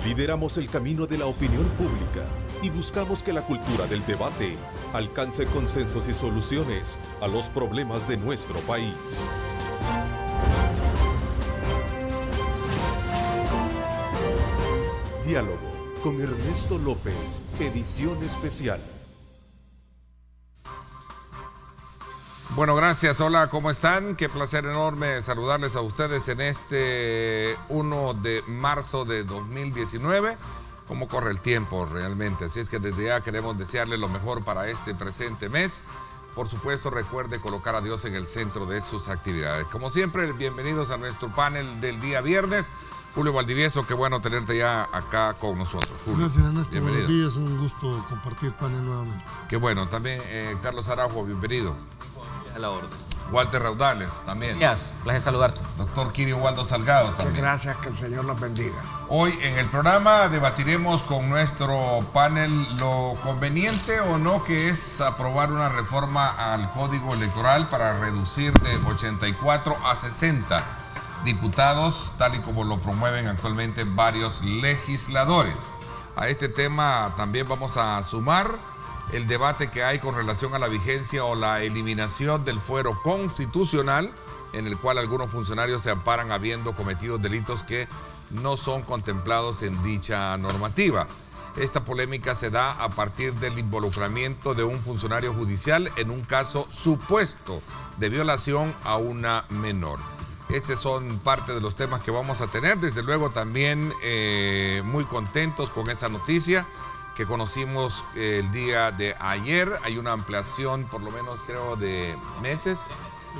Lideramos el camino de la opinión pública y buscamos que la cultura del debate alcance consensos y soluciones a los problemas de nuestro país. Diálogo con Ernesto López, edición especial. Bueno, gracias. Hola, ¿cómo están? Qué placer enorme saludarles a ustedes en este 1 de marzo de 2019. ¿Cómo corre el tiempo realmente? Así es que desde ya queremos desearles lo mejor para este presente mes. Por supuesto, recuerde colocar a Dios en el centro de sus actividades. Como siempre, bienvenidos a nuestro panel del día viernes. Julio Valdivieso, qué bueno tenerte ya acá con nosotros. Julio, gracias, Ernesto. bienvenido. Buenos días, un gusto compartir panel nuevamente. Qué bueno. También Carlos Araujo, bienvenido. A la orden. Walter Raudales, también. Gracias, placer saludarte. Doctor Kirio Waldo Salgado, también. Muchas gracias, que el Señor los bendiga. Hoy en el programa debatiremos con nuestro panel lo conveniente o no que es aprobar una reforma al Código Electoral para reducir de 84 a 60 diputados, tal y como lo promueven actualmente varios legisladores. A este tema también vamos a sumar el debate que hay con relación a la vigencia o la eliminación del fuero constitucional, en el cual algunos funcionarios se amparan habiendo cometido delitos que no son contemplados en dicha normativa. Esta polémica se da a partir del involucramiento de un funcionario judicial en un caso supuesto de violación a una menor. Estos son parte de los temas que vamos a tener. Desde luego también muy contentos con esa noticia que conocimos el día de ayer. Hay una ampliación, por lo menos creo, de meses,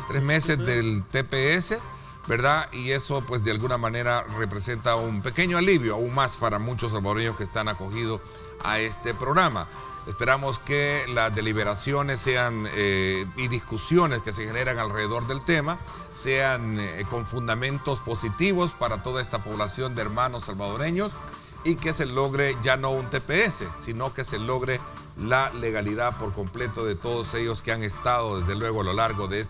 3 meses del TPS, ¿verdad? Y eso pues de alguna manera representa un pequeño alivio, aún más para muchos salvadoreños que están acogidos a este programa. Esperamos que las deliberaciones sean y discusiones que se generan alrededor del tema sean con fundamentos positivos para toda esta población de hermanos salvadoreños, y que se logre ya no un TPS, sino que se logre la legalidad por completo de todos ellos que han estado desde luego a lo largo de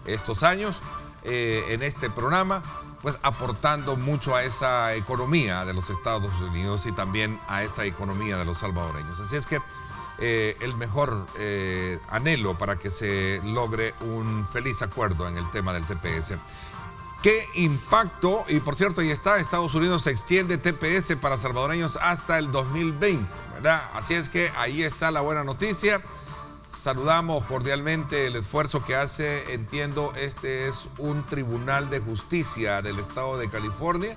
estos años en este programa, pues aportando mucho a esa economía de los Estados Unidos y también a esta economía de los salvadoreños. Así es que el mejor anhelo para que se logre un feliz acuerdo en el tema del TPS. ¿Qué impacto? Y por cierto, ahí está, Estados Unidos se extiende TPS para salvadoreños hasta el 2020, ¿verdad? Así es que ahí está la buena noticia. Saludamos cordialmente el esfuerzo que hace, entiendo, este es un tribunal de justicia del estado de California,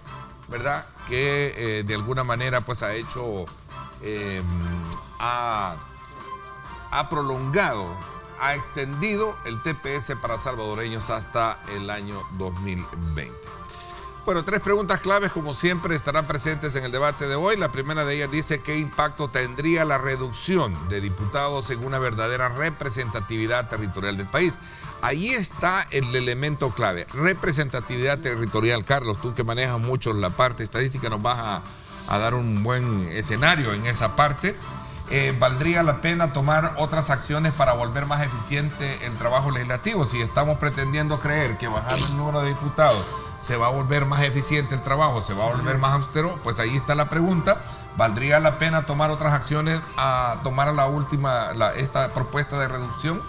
¿verdad? Que de alguna manera pues ha hecho, ha prolongado, ha extendido el TPS para salvadoreños hasta el año 2020. Bueno, 3 preguntas claves, como siempre, estarán presentes en el debate de hoy. La primera de ellas dice: ¿qué impacto tendría la reducción de diputados en una verdadera representatividad territorial del país? Ahí está el elemento clave, representatividad territorial. Carlos, tú que manejas mucho la parte estadística, nos vas a dar un buen escenario en esa parte. ¿Valdría la pena tomar otras acciones para volver más eficiente el trabajo legislativo? Si estamos pretendiendo creer que bajando el número de diputados se va a volver más eficiente el trabajo, se va a volver más austero, pues ahí está la pregunta. ¿Valdría la pena tomar otras acciones a tomar esta propuesta de reducción?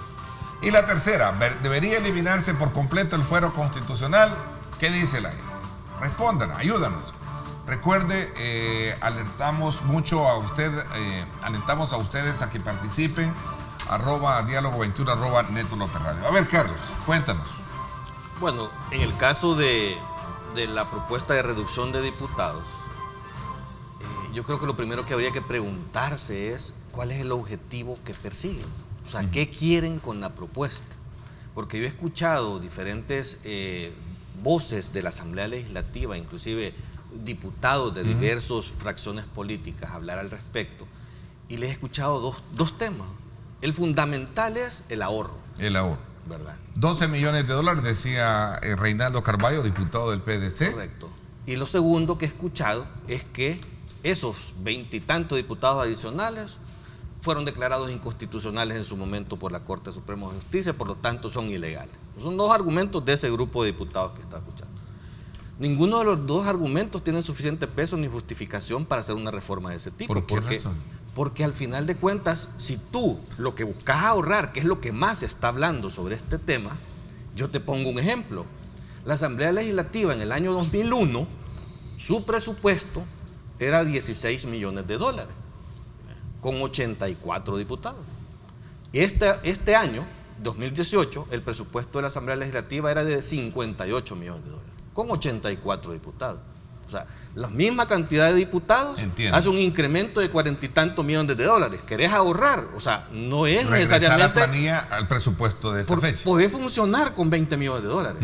Y la tercera, ¿debería eliminarse por completo el fuero constitucional? ¿Qué dice la gente? Respondan, ayúdanos. Recuerde, alentamos a ustedes a que participen, @diálogo21, @Neto López Radio. A ver, Carlos, cuéntanos. Bueno, en el caso de la propuesta de reducción de diputados, yo creo que lo primero que habría que preguntarse es cuál es el objetivo que persiguen. O sea, ¿qué quieren con la propuesta? Porque yo he escuchado diferentes voces de la Asamblea Legislativa, inclusive diputados de diversas fracciones políticas, hablar al respecto, y les he escuchado dos temas. El fundamental es el ahorro. El ahorro. ¿Verdad? 12 millones de dólares, decía Reinaldo Carballo, diputado del PDC. Correcto. Y lo segundo que he escuchado es que esos 20 y tantos diputados adicionales fueron declarados inconstitucionales en su momento por la Corte Suprema de Justicia, por lo tanto son ilegales. Son 2 argumentos de ese grupo de diputados que está escuchando. Ninguno de los dos argumentos tiene suficiente peso ni justificación para hacer una reforma de ese tipo. ¿Por qué razón? Porque al final de cuentas, si tú lo que buscas ahorrar, que es lo que más se está hablando sobre este tema, yo te pongo un ejemplo. La Asamblea Legislativa en el año 2001, su presupuesto era 16 millones de dólares, con 84 diputados. Este año, 2018, el presupuesto de la Asamblea Legislativa era de 58 millones de dólares, con 84 diputados. O sea, la misma cantidad de diputados hace un incremento de 40 y tantos millones de dólares. ¿Querés ahorrar? O sea, no es regresar necesariamente la planilla al presupuesto de esa fecha. Poder funcionar con 20 millones de dólares.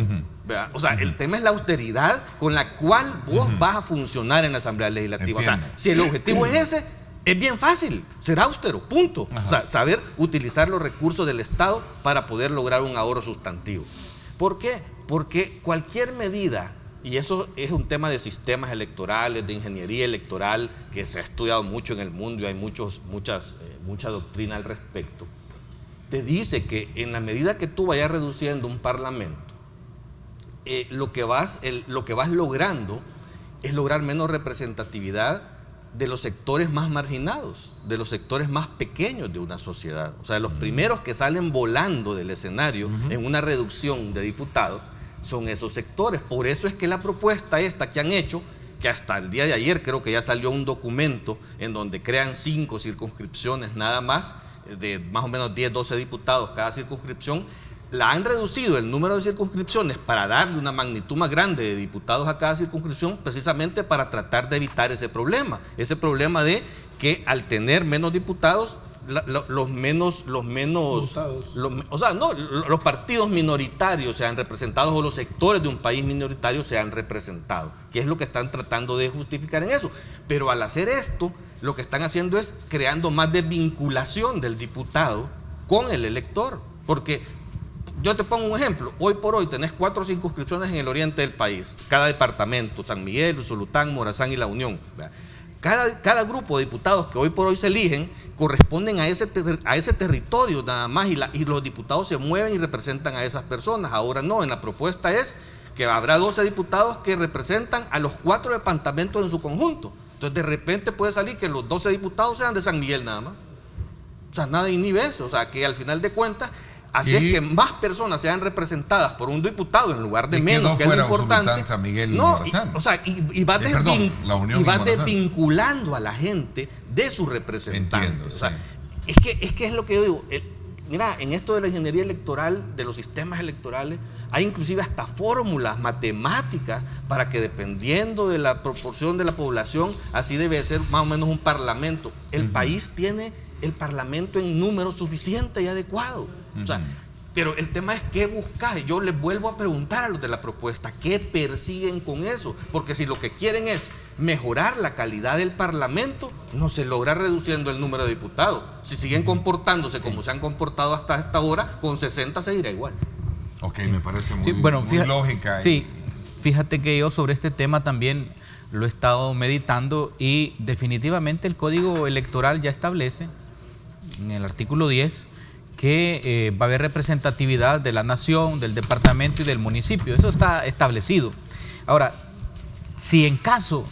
O sea, el tema es la austeridad con la cual vos vas a funcionar en la Asamblea Legislativa. Entiendo. O sea, si el objetivo es ese, es bien fácil, ser austero, punto. O sea, saber utilizar los recursos del Estado para poder lograr un ahorro sustantivo. ¿Por qué? Porque cualquier medida, y eso es un tema de sistemas electorales, de ingeniería electoral, que se ha estudiado mucho en el mundo y hay mucha doctrina al respecto, te dice que en la medida que tú vayas reduciendo un parlamento, lo que vas logrando es lograr menos representatividad de los sectores más marginados, de los sectores más pequeños de una sociedad. O sea, los primeros que salen volando del escenario en una reducción de diputados son esos sectores. Por eso es que la propuesta esta que han hecho, que hasta el día de ayer creo que ya salió un documento en donde crean 5 circunscripciones nada más, de más o menos 10, 12 diputados cada circunscripción, la han reducido el número de circunscripciones para darle una magnitud más grande de diputados a cada circunscripción, precisamente para tratar de evitar ese problema de que al tener menos diputados, los partidos minoritarios sean representados, o los sectores de un país minoritario sean representados, que es lo que están tratando de justificar en eso. Pero al hacer esto, lo que están haciendo es creando más desvinculación del diputado con el elector. Porque yo te pongo un ejemplo, hoy por hoy tenés 4 circunscripciones en el oriente del país, cada departamento, San Miguel, Usulután, Morazán y La Unión. Cada grupo de diputados que hoy por hoy se eligen corresponden a ese territorio nada más, y los diputados se mueven y representan a esas personas. Ahora no, en la propuesta es que habrá 12 diputados que representan a los 4 departamentos en su conjunto. Entonces de repente puede salir que los 12 diputados sean de San Miguel nada más. O sea, nada inhibe eso. O sea, que al final de cuentas, así es que más personas sean representadas por un diputado en lugar de menos, que es lo importante. Usulután, San Miguel y no, Morazán. y vas desvinculando a la gente de su representante. Entiendo, o sea, sí. es que es lo que yo digo. Mira, en esto de la ingeniería electoral, de los sistemas electorales, hay inclusive hasta fórmulas matemáticas para que, dependiendo de la proporción de la población, así debe ser más o menos un parlamento. El país tiene el parlamento en número suficiente y adecuado. O sea, pero el tema es qué buscas. Y yo les vuelvo a preguntar a los de la propuesta, ¿qué persiguen con eso? Porque si lo que quieren es mejorar la calidad del parlamento, no se logra reduciendo el número de diputados. Si siguen comportándose como se han comportado hasta esta hora, con 60 seguirá igual. Ok, me parece muy, fíjate, lógica. Sí, fíjate que yo sobre este tema también lo he estado meditando, y definitivamente el Código Electoral ya establece en el artículo 10 que va a haber representatividad de la nación, del departamento y del municipio. Eso está establecido. Ahora, si en caso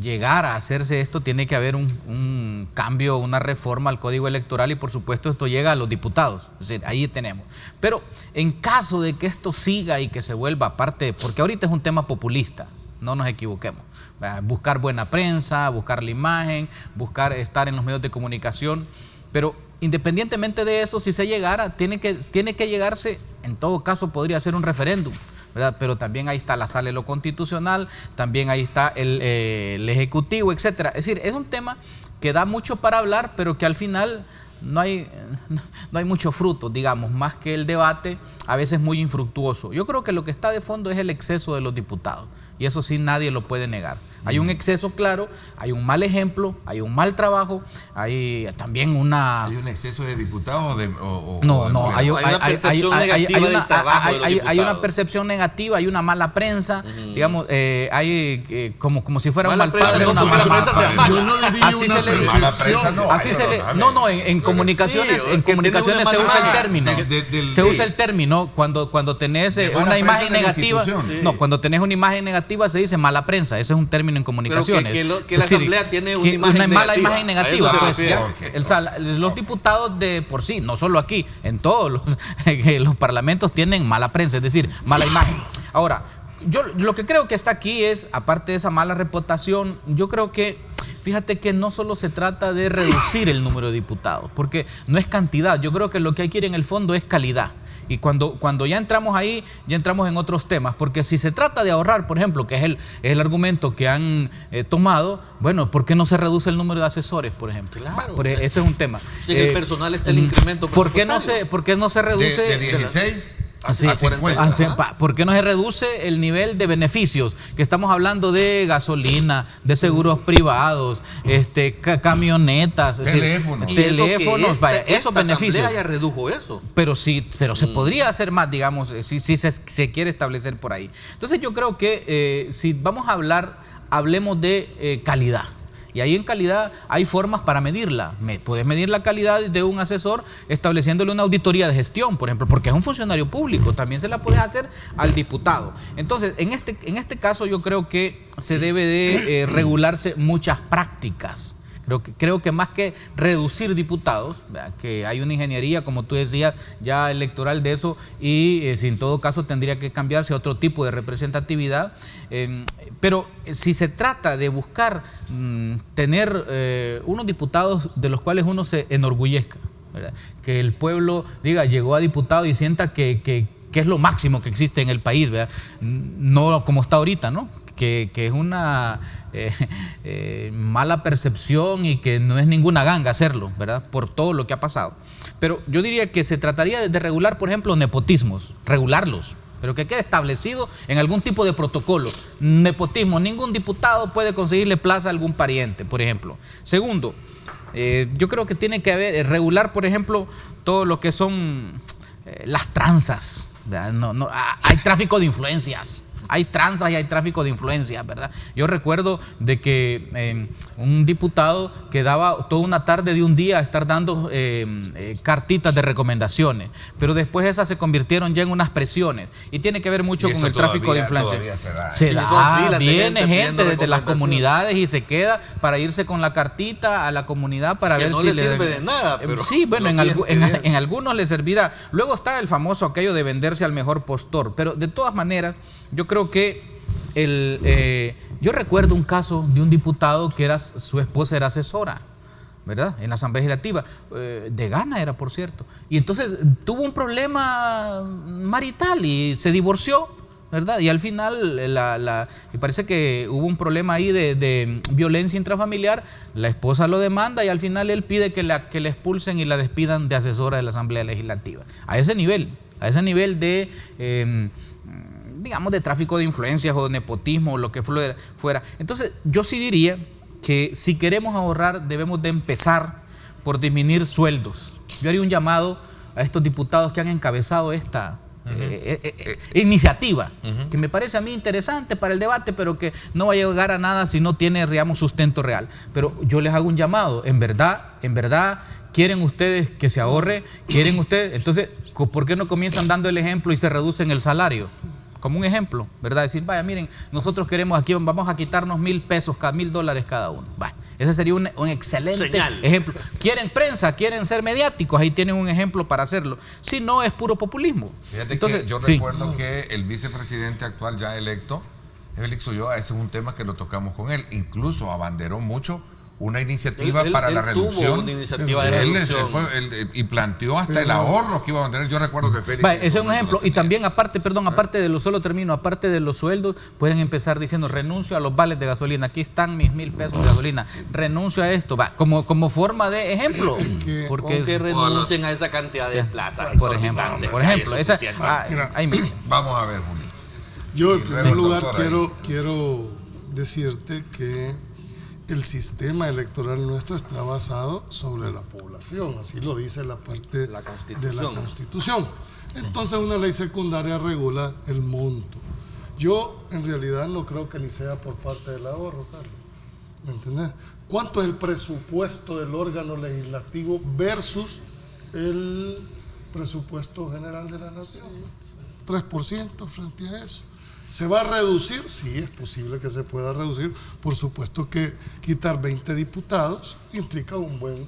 llegara a hacerse esto, tiene que haber un cambio, una reforma al Código Electoral, y por supuesto esto llega a los diputados. Es decir, ahí tenemos. Pero en caso de que esto siga y que se vuelva parte, porque ahorita es un tema populista, no nos equivoquemos. Buscar buena prensa, buscar la imagen, buscar estar en los medios de comunicación, pero independientemente de eso, si se llegara, tiene que llegarse, en todo caso podría ser un referéndum, ¿verdad? Pero también ahí está la Sala de lo Constitucional, también ahí está el Ejecutivo, etcétera. Es decir, es un tema que da mucho para hablar, pero que al final no hay mucho fruto, digamos, más que el debate, a veces muy infructuoso. Yo creo que lo que está de fondo es el exceso de los diputados, y eso sí nadie lo puede negar. Hay un exceso claro, hay un mal ejemplo, hay un mal trabajo, hay también una... ¿Hay un exceso de diputados hay una percepción negativa, hay una mala prensa, digamos, hay como si fuera un mal padre, una mala... Yo no diría una percepción. En comunicaciones, se usa el término. Se usa el término cuando tenés una imagen negativa. No, cuando tenés una imagen negativa negativa se dice mala prensa, ese es un término en comunicaciones. Pero que la Asamblea tiene una imagen mala negativa. imagen negativa. Pues, Okay. Los diputados de por sí, no solo aquí, en todos los parlamentos tienen mala prensa, es decir, mala imagen. Ahora, yo lo que creo que está aquí es, aparte de esa mala reputación, yo creo que, fíjate que no solo se trata de reducir el número de diputados, porque no es cantidad, yo creo que lo que hay que ir en el fondo es calidad. Y cuando ya entramos ahí, ya entramos en otros temas, porque si se trata de ahorrar, por ejemplo, que es el argumento que han tomado, bueno, ¿por qué no se reduce el número de asesores, por ejemplo? Claro. Ese es un tema. Si en el personal está el incremento ¿Por qué no se reduce? De 16 Sí, a 50. ¿Por qué no se reduce el nivel de beneficios? Que estamos hablando de gasolina, de seguros privados, camionetas, teléfonos. Teléfonos, vaya, esos beneficios. Ya redujo eso. Pero se podría hacer más, digamos, si se quiere establecer por ahí. Entonces yo creo que si vamos a hablar, hablemos de calidad. Y ahí en calidad hay formas para medirla. Puedes medir la calidad de un asesor estableciéndole una auditoría de gestión, por ejemplo, porque es un funcionario público. También se la puedes hacer al diputado. Entonces, en este caso yo creo que se debe de regularse muchas prácticas. Creo que más que reducir diputados, ¿verdad?, que hay una ingeniería, como tú decías, ya electoral de eso, y si en todo caso tendría que cambiarse a otro tipo de representatividad. Pero si se trata de buscar tener unos diputados de los cuales uno se enorgullezca, ¿verdad?, que el pueblo diga, llegó a diputado y sienta que es lo máximo que existe en el país, ¿verdad?, no como está ahorita, ¿no?, que es una mala percepción y que no es ninguna ganga hacerlo, ¿verdad?, por todo lo que ha pasado. Pero yo diría que se trataría de regular, por ejemplo, nepotismos, regularlos, pero que quede establecido en algún tipo de protocolo. Nepotismo, ningún diputado puede conseguirle plaza a algún pariente, por ejemplo. Segundo, yo creo que tiene que haber, regular, por ejemplo, todo lo que son las tranzas, ¿verdad? Hay tráfico de influencias. Hay tranzas y hay tráfico de influencias, ¿verdad? Yo recuerdo de que un diputado quedaba toda una tarde de un día a estar dando cartitas de recomendaciones, pero después esas se convirtieron ya en unas presiones, y tiene que ver mucho con el tráfico de influencias. Viene gente desde las comunidades y se queda para irse con la cartita a la comunidad para ver no si le sirve de nada. Pero sí, bueno, en algunos le servirá. Luego está el famoso aquello de venderse al mejor postor, pero de todas maneras, yo creo que yo recuerdo un caso de un diputado que su esposa era asesora, ¿verdad?, en la Asamblea Legislativa, de Ghana era, por cierto, y entonces tuvo un problema marital y se divorció, ¿verdad?, y al final y parece que hubo un problema ahí de violencia intrafamiliar. La esposa lo demanda y al final él pide que la expulsen y la despidan de asesora de la Asamblea Legislativa. A ese nivel de digamos, de tráfico de influencias o de nepotismo o lo que fuera. Entonces yo sí diría que si queremos ahorrar debemos de empezar por disminuir sueldos. Yo haría un llamado a estos diputados que han encabezado esta iniciativa, que me parece a mí interesante para el debate, pero que no va a llegar a nada si no tiene, digamos, sustento real. Pero yo les hago un llamado, en verdad, ¿quieren ustedes que se ahorre? ¿Quieren ustedes? Entonces, ¿por qué no comienzan dando el ejemplo y se reducen el salario? Como un ejemplo, ¿verdad? Decir, vaya, miren, nosotros queremos aquí, vamos a quitarnos $1,000, $1,000 cada uno. Vaya, ese sería un excelente ejemplo. ¿Quieren prensa? ¿Quieren ser mediáticos? Ahí tienen un ejemplo para hacerlo. Si no, es puro populismo. Fíjate. Entonces, que yo recuerdo que el vicepresidente actual ya electo, Félix Ulloa, ese es un tema que lo tocamos con él. Incluso abanderó mucho una iniciativa para la reducción. Una iniciativa de reducción. Y planteó hasta el ahorro que iba a mantener. Yo recuerdo que Félix. Ese es un ejemplo. Y también, aparte de los sueldos, pueden empezar diciendo: renuncio a los vales de gasolina. Aquí están mis $1,000 de gasolina. Renuncio a esto. Como forma de ejemplo. Porque que renuncien a esa cantidad de plazas. Por ejemplo. Vamos a ver, Julio. Yo, en primer lugar, quiero decirte que el sistema electoral nuestro está basado sobre la población, así lo dice la parte de la Constitución. Entonces una ley secundaria regula el monto. Yo en realidad no creo que ni sea por parte del ahorro, Carlos. ¿Me entendés? ¿Cuánto es el presupuesto del órgano legislativo versus el presupuesto general de la nación? 3% frente a eso. ¿Se va a reducir? Sí, es posible que se pueda reducir. Por supuesto que quitar 20 diputados implica un buen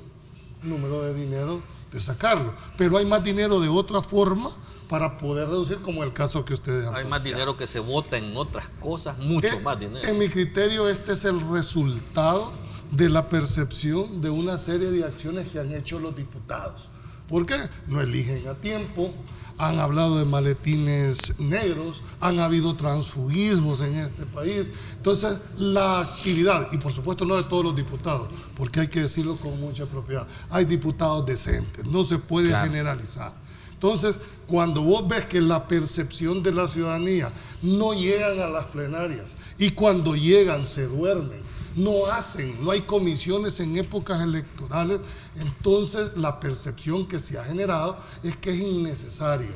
número de dinero de sacarlo. Pero hay más dinero de otra forma para poder reducir, como el caso que ustedes han Hay planteado. más dinero que se vota en otras cosas, mucho más dinero. En mi criterio, este es el resultado de la percepción de una serie de acciones que han hecho los diputados. ¿Por qué? No eligen a tiempo, han hablado de maletines negros, han habido transfugismos en este país. Entonces, la actividad, y por supuesto no de todos los diputados, porque hay que decirlo con mucha propiedad, hay diputados decentes, no se puede generalizar. Entonces, cuando vos ves que la percepción de la ciudadanía no llegan a las plenarias y cuando llegan se duermen, no hay comisiones en épocas electorales, entonces la percepción que se ha generado es que es innecesario.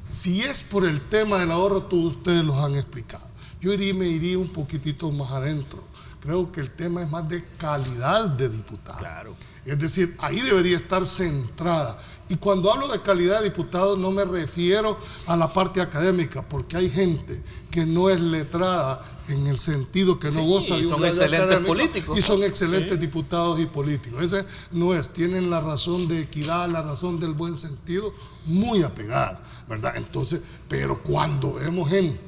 Si es por el tema del ahorro, ustedes los han explicado. Yo me iría un poquitito más adentro. Creo que el tema es más de calidad de diputados. Claro. Es decir, ahí debería estar centrada. Y cuando hablo de calidad de diputados no me refiero a la parte académica, porque hay gente que no es letrada en el sentido que no goza de un grado académico políticos, y son excelentes diputados y políticos. Ese no es, tienen la razón de equidad, la razón del buen sentido muy apegada, ¿verdad? Entonces, pero cuando vemos gente,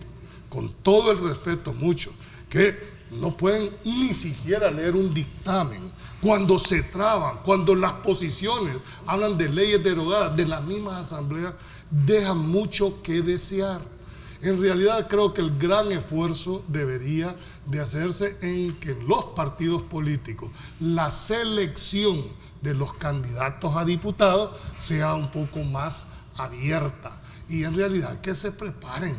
con todo el respeto mucho, que no pueden ni siquiera leer un dictamen, cuando se traban, cuando las posiciones hablan de leyes derogadas de las mismas asambleas, dejan mucho que desear. En realidad creo que el gran esfuerzo debería de hacerse en que en los partidos políticos la selección de los candidatos a diputados sea un poco más abierta y en realidad que se preparen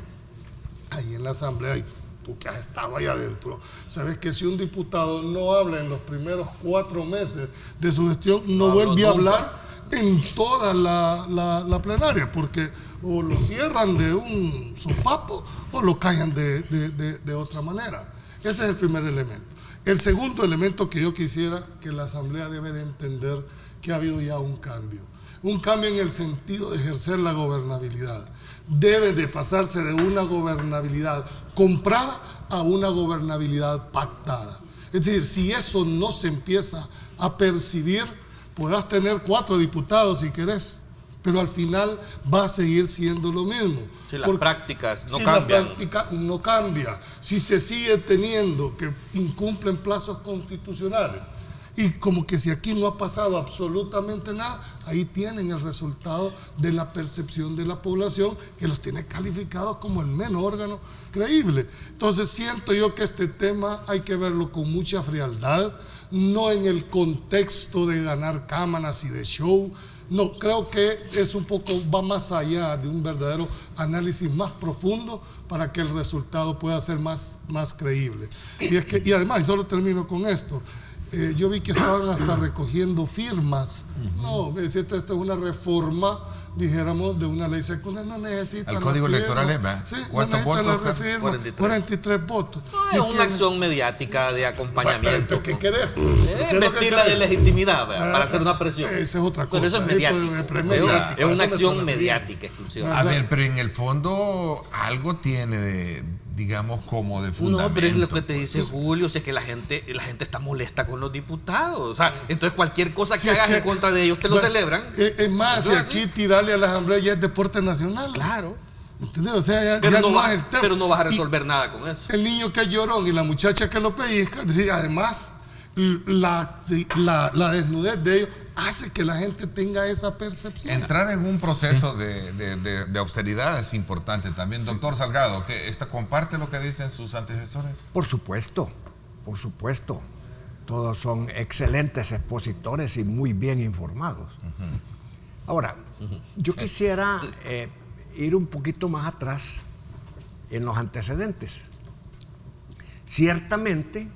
ahí en la asamblea. Y tú que has estado ahí adentro, sabes que si un diputado no habla en los primeros 4 meses de su gestión, no vuelve a hablar en toda la plenaria, porque o lo cierran de un sopapo o lo callan de otra manera. Ese es el primer elemento. El segundo elemento que yo quisiera que la asamblea debe de entender que ha habido ya un cambio en el sentido de ejercer la gobernabilidad. Debe de pasarse de una gobernabilidad comprada a una gobernabilidad pactada. Es decir, si eso no se empieza a percibir, podrás tener 4 diputados si querés, pero al final va a seguir siendo lo mismo. Si las prácticas no cambian. cambian. Si la práctica no cambia, si se sigue teniendo que incumplen plazos constitucionales, y como que si aquí no ha pasado absolutamente nada, ahí tienen el resultado de la percepción de la población que los tiene calificados como el menos órgano creíble. Entonces siento yo que este tema hay que verlo con mucha frialdad, no en el contexto de ganar cámaras y de show. No, creo que es un poco, va más allá de un verdadero análisis más profundo para que el resultado pueda ser más creíble. Y además, y solo termino con esto, yo vi que estaban hasta recogiendo firmas. No, esta es una reforma, dijéramos, de una ley secundaria. No necesitan el código electoral es, sí, ¿cuántos no votos? la refirma, 43 votos. Es una acción mediática de acompañamiento. ¿Qué querés? Vestirla de legitimidad, para hacer una presión. Esa es otra cosa. Pero eso es mediático. Es una acción mediática exclusiva. A ver, pero en el fondo algo tiene digamos, como de fundamento. No, pero es lo que te dice Julio, si es que la gente está molesta con los diputados. O sea, entonces cualquier cosa que hagas en contra de ellos te lo celebran. Es más, si aquí tirarle a la asamblea ya es deporte nacional. Claro. ¿Entendés? O sea, pero, ya no es el tema. Pero no vas a resolver nada con eso. El niño que es llorón y la muchacha que lo pellizca, además, la desnudez de ellos hace que la gente tenga esa percepción. Entrar en un proceso de austeridad es importante también. Sí. Doctor Salgado, ¿comparte lo que dicen sus antecesores? Por supuesto. Todos son excelentes expositores y muy bien informados. Ahora, yo quisiera ir un poquito más atrás en los antecedentes. Ciertamente,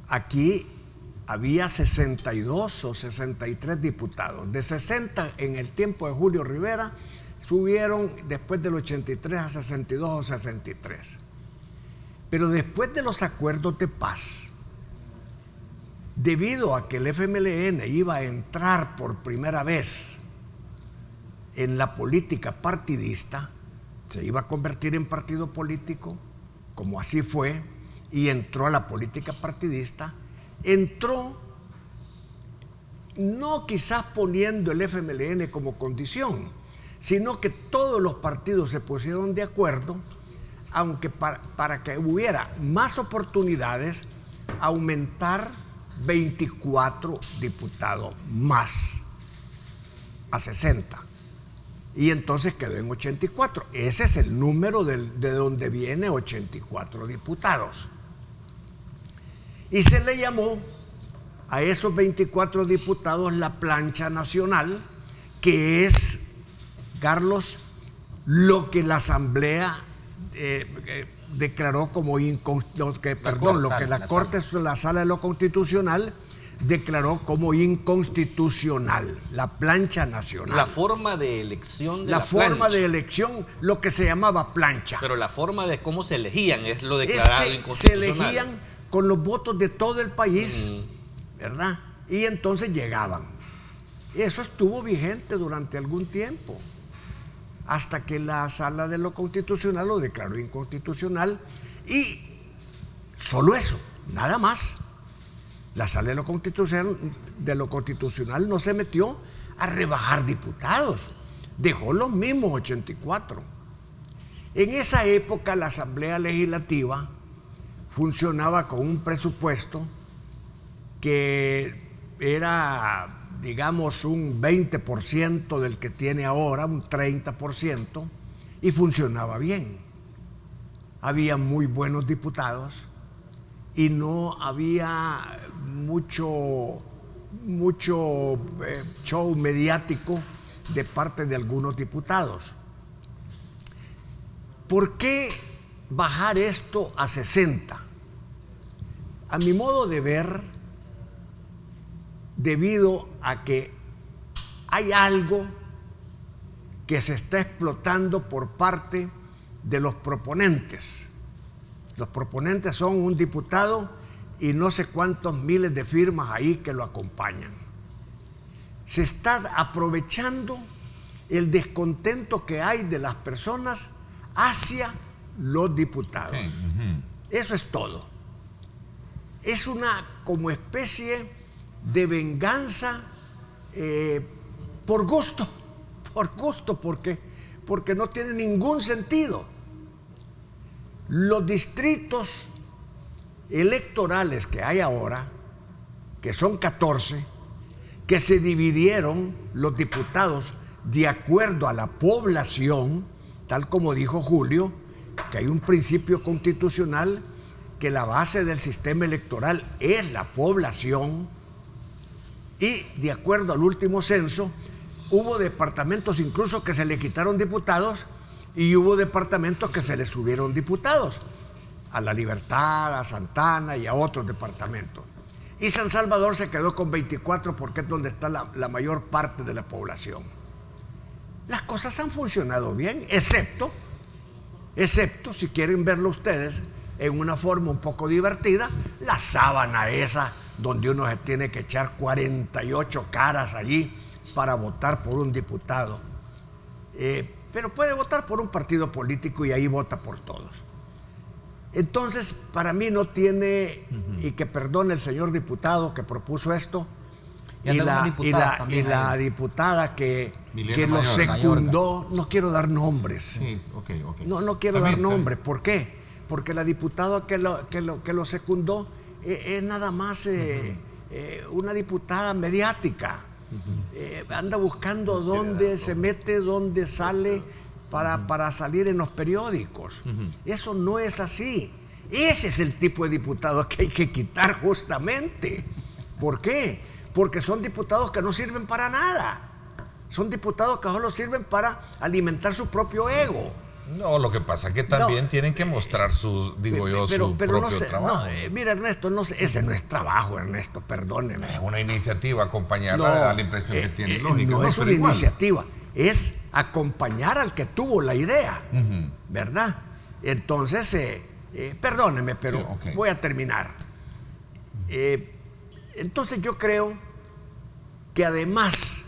aquí había 62 o 63 diputados. De 60 en el tiempo de Julio Rivera, subieron después del 83 a 62 o 63. Pero después de los acuerdos de paz, debido a que el FMLN iba a entrar por primera vez en la política partidista, se iba a convertir en partido político, como así fue, y entró a la política partidista, entró no quizás poniendo el FMLN como condición, sino que todos los partidos se pusieron de acuerdo, aunque para que hubiera más oportunidades, aumentar 24 diputados más a 60. Y entonces quedó en 84. Ese es el número de donde viene 84 diputados. Y se le llamó a esos 24 diputados la plancha nacional, que es, Carlos, lo que la Asamblea declaró como lo que la Corte, la Sala de lo Constitucional declaró como inconstitucional, la plancha nacional. La forma de elección de la forma de elección, lo que se llamaba plancha. Pero la forma de cómo se elegían es lo declarado es que inconstitucional. se elegían con los votos de todo el país, ¿verdad? Y entonces llegaban. Eso estuvo vigente durante algún tiempo, hasta que la Sala de lo Constitucional lo declaró inconstitucional, y solo eso, nada más. La Sala de lo Constitucional no se metió a rebajar diputados, dejó los mismos 84. En esa época la Asamblea Legislativa funcionaba con un presupuesto que era, digamos, un 20% del que tiene ahora, un 30%, y funcionaba bien. Había muy buenos diputados y no había mucho show mediático de parte de algunos diputados. ¿Por qué bajar esto a 60? A mi modo de ver, debido a que hay algo que se está explotando por parte de los proponentes. Los proponentes son un diputado y no sé cuántos miles de firmas ahí que lo acompañan. Se está aprovechando el descontento que hay de las personas hacia los diputados. Eso es todo. Es una como especie de venganza por gusto, porque no tiene ningún sentido. Los distritos electorales que hay ahora, que son 14, que se dividieron los diputados de acuerdo a la población, tal como dijo Julio, que hay un principio constitucional que la base del sistema electoral es la población, y de acuerdo al último censo hubo departamentos incluso que se le quitaron diputados y hubo departamentos que se le subieron diputados, a La Libertad, a Santana y a otros departamentos. Y San Salvador se quedó con 24 porque es donde está la mayor parte de la población. Las cosas han funcionado bien, excepto, si quieren verlo ustedes en una forma un poco divertida, la sábana esa donde uno se tiene que echar 48 caras allí para votar por un diputado. Pero puede votar por un partido político y ahí vota por todos. Entonces, para mí no tiene, y que perdone el señor diputado que propuso esto, y la diputada que lo secundó, no quiero dar nombres. Sí, okay. No quiero dar nombres. ¿Por qué? Porque la diputada que lo secundó es nada más una diputada mediática. Anda buscando dónde se mete, dónde sale para salir en los periódicos. Eso no es así. Ese es el tipo de diputado que hay que quitar justamente. ¿Por qué? Porque son diputados que no sirven para nada. Son diputados que solo sirven para alimentar su propio ego. No, lo que pasa es que también tienen que mostrar su propio trabajo. Mira, Ernesto, ese no es trabajo, Ernesto, perdóneme. Es una iniciativa, acompañarla a la impresión que tiene lógica. No es una iniciativa, es acompañar al que tuvo la idea, ¿verdad? Entonces, perdóneme, pero voy a terminar. Entonces yo creo que además,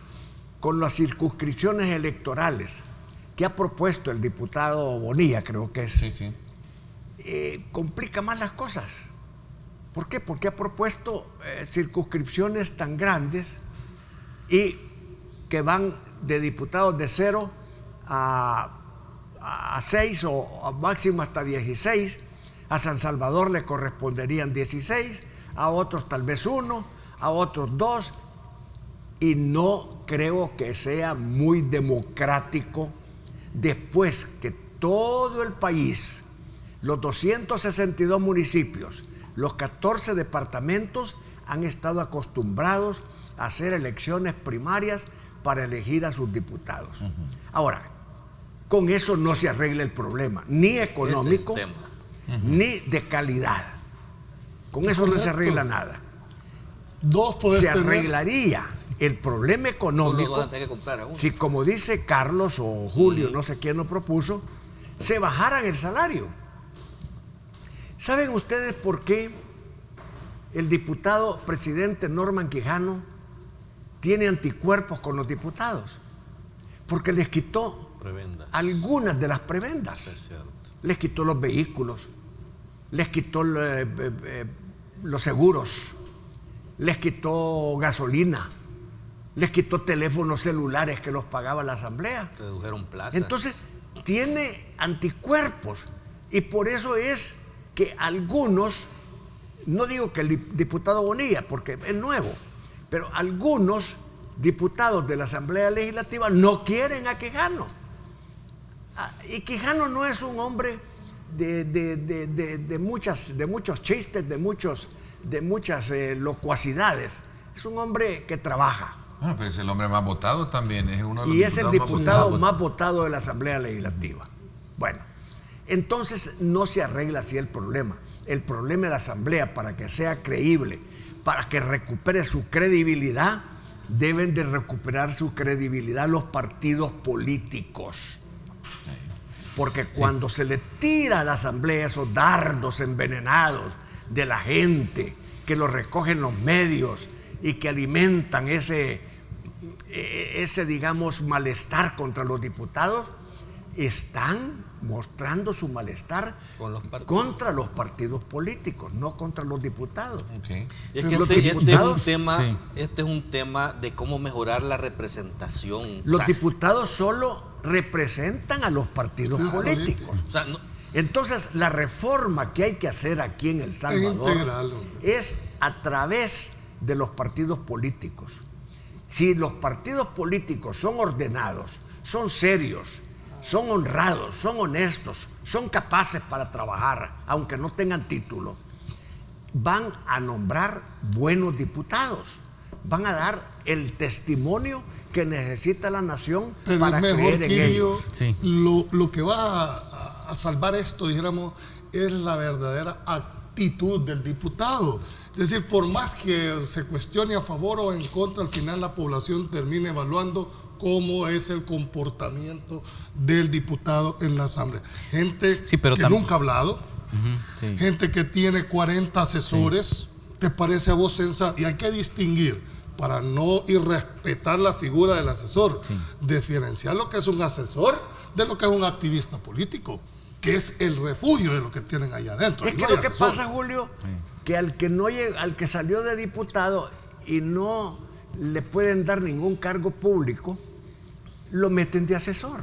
con las circunscripciones electorales que ha propuesto el diputado Bonilla, creo que es, complica más las cosas. ¿Por qué? Porque ha propuesto circunscripciones tan grandes y que van de diputados de 0 a 6 o a máximo hasta 16. A San Salvador le corresponderían 16, a otros tal vez 1, a otros 2, y no creo que sea muy democrático después que todo el país, los 262 municipios, los 14 departamentos han estado acostumbrados a hacer elecciones primarias para elegir a sus diputados. Ahora, con eso no se arregla el problema, ni económico, ni de calidad. Con eso no se arregla nada. Se arreglaría el problema económico si, como dice Carlos o Julio, no sé quién lo propuso, se bajaran el salario. ¿Saben ustedes por qué el diputado presidente Norman Quijano tiene anticuerpos con los diputados? Porque les quitó algunas de las prebendas. Les quitó los vehículos, les quitó los seguros, les quitó gasolina, les quitó teléfonos celulares que los pagaba la asamblea. Redujeron plazas. Entonces tiene anticuerpos, y por eso es que algunos, no digo que el diputado Bonilla, porque es nuevo, pero algunos diputados de la Asamblea Legislativa no quieren a Quijano. Y Quijano no es un hombre de muchos chistes, de muchas locuacidades. Es un hombre que trabaja. Bueno, pero es el hombre más votado también. Es uno de los y es el diputado más votado de la Asamblea Legislativa. Bueno, entonces no se arregla así el problema. El problema de la Asamblea, para que sea creíble, para que recupere su credibilidad, deben de recuperar su credibilidad los partidos políticos. Porque cuando se le tira a la Asamblea esos dardos envenenados de la gente que los recogen los medios y que alimentan ese digamos, malestar contra los diputados, están mostrando su malestar contra los partidos políticos, no contra los diputados. Y es que este es un tema de cómo mejorar la representación. Los diputados solo representan a los partidos políticos. Entonces, la reforma que hay que hacer aquí en El Salvador es a través de los partidos políticos. Si los partidos políticos son ordenados, son serios, son honrados, son honestos, son capaces para trabajar, aunque no tengan título, van a nombrar buenos diputados, van a dar el testimonio que necesita la nación. Pero para es mejor, creer en ellos. Sí. Lo que va a salvar esto, dijéramos, es la verdadera actitud del diputado. Es decir, por más que se cuestione a favor o en contra, al final la población termina evaluando cómo es el comportamiento del diputado en la asamblea. Gente que nunca ha hablado, gente que tiene 40 asesores. ¿Te parece a vos, Sensa? Y hay que distinguir, para no irrespetar la figura del asesor, diferenciar lo que es un asesor de lo que es un activista político, que es el refugio de lo que tienen allá adentro. Es que lo que pasa, Julio, que al que salió de diputado y no le pueden dar ningún cargo público, lo meten de asesor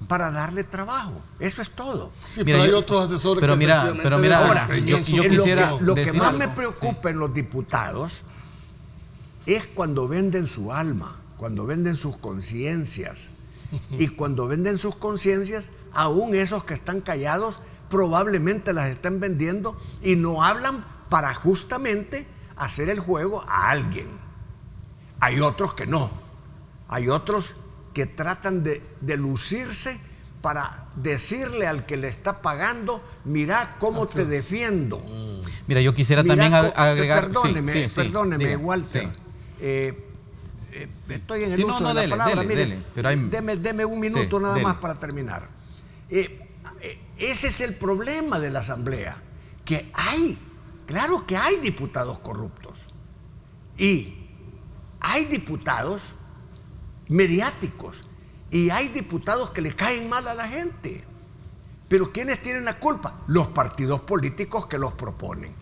para darle trabajo. Eso es todo. Sí, pero hay otros asesores pero que mira, ahora, yo quisiera lo que más me preocupa en los diputados es cuando venden su alma, cuando venden sus conciencias. Y cuando venden sus conciencias, aún esos que están callados probablemente las están vendiendo y no hablan para justamente hacer el juego a alguien. Hay otros que no. Hay otros que tratan de lucirse para decirle al que le está pagando: mira cómo te defiendo. Mira, yo quisiera también agregar... Perdóneme, Walter. Estoy en el uso de la palabra. Deme un minuto nada más para terminar. Ese es el problema de la asamblea, que claro que hay diputados corruptos y hay diputados mediáticos y hay diputados que le caen mal a la gente. Pero ¿quiénes tienen la culpa? Los partidos políticos que los proponen.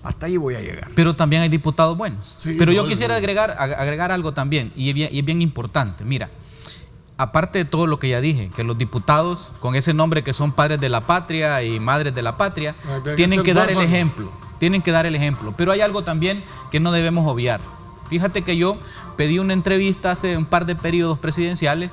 Hasta ahí voy a llegar. Pero también hay diputados buenos. Sí, pero no, yo quisiera agregar algo también, y es bien importante. Mira, aparte de todo lo que ya dije, que los diputados con ese nombre que son padres de la patria y madres de la patria, tienen que dar el ejemplo. Tienen que dar el ejemplo. Pero hay algo también que no debemos obviar. Fíjate que yo pedí una entrevista hace un par de periodos presidenciales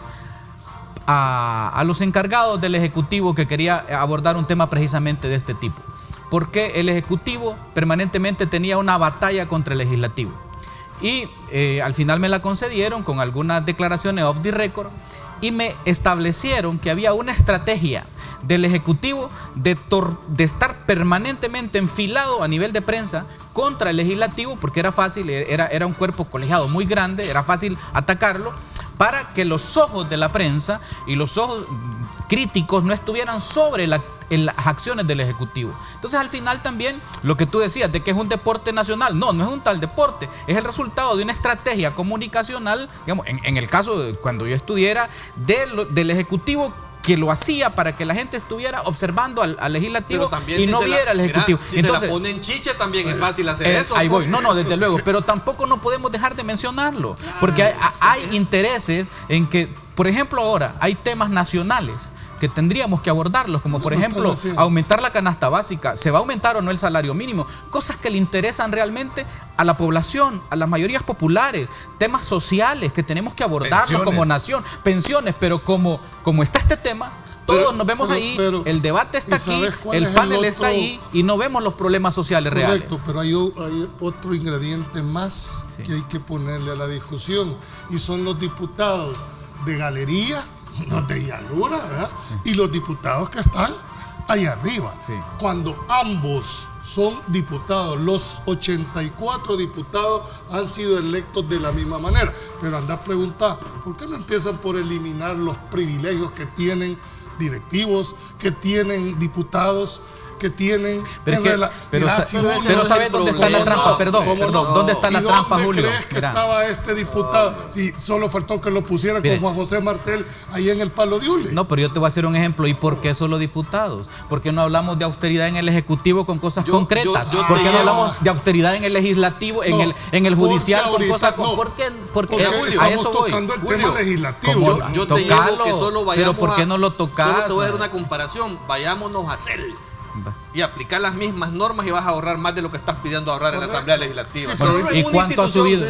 a los encargados del Ejecutivo que quería abordar un tema precisamente de este tipo. Porque el Ejecutivo permanentemente tenía una batalla contra el Legislativo. Y al final me la concedieron con algunas declaraciones off the record y me establecieron que había una estrategia del Ejecutivo de estar permanentemente enfilado a nivel de prensa contra el Legislativo, porque era fácil, era un cuerpo colegiado muy grande, era fácil atacarlo, para que los ojos de la prensa y los ojos críticos no estuvieran sobre las acciones del Ejecutivo. Entonces al final también lo que tú decías de que es un deporte nacional, no es un tal deporte, es el resultado de una estrategia comunicacional, digamos, en el caso de cuando yo estudiara del Ejecutivo, que lo hacía para que la gente estuviera observando al Legislativo y no viera al Ejecutivo. Mira, si entonces, se la ponen chicha también es fácil hacer eso. Ahí voy, no, desde luego, pero tampoco no podemos dejar de mencionarlo, porque hay intereses en que, por ejemplo, ahora hay temas nacionales que tendríamos que abordarlos, como por ejemplo aumentar la canasta básica, se va a aumentar o no el salario mínimo, cosas que le interesan realmente a la población, a las mayorías populares, temas sociales que tenemos que abordarlos como nación, pensiones, pero como está este tema, todos nos vemos ahí, el debate está aquí, el panel está ahí y no vemos los problemas sociales reales. Correcto, pero hay otro ingrediente más que hay que ponerle a la discusión y son los diputados de galería, los de llanura, ¿verdad? Y los diputados que están ahí arriba. Sí. Cuando ambos son diputados, los 84 diputados han sido electos de la misma manera. Pero anda a preguntar, ¿por qué no empiezan por eliminar los privilegios que tienen directivos, que tienen diputados, que tienen... Pero ¿sabes dónde está la trampa? ¿Dónde está la trampa, Julio? ¿Dónde crees que estaba este diputado? Si solo faltó que lo pusiera con Juan José Martel ahí en el Palo de Ule. No, pero yo te voy a hacer un ejemplo. ¿Y por qué solo diputados? ¿Por qué no hablamos de austeridad en el Ejecutivo con cosas concretas? ¿Por qué no hablamos de austeridad en el Legislativo, en el Judicial con cosas... Porque estamos tocando el tema legislativo. Yo te digo que solo vayamos pero ¿por qué no lo tocas? Solo te voy a dar una comparación. Vayámonos a hacer y aplicar las mismas normas y vas a ahorrar más de lo que estás pidiendo ahorrar en la Asamblea Legislativa. Sí, ¿y cuánto ha subido?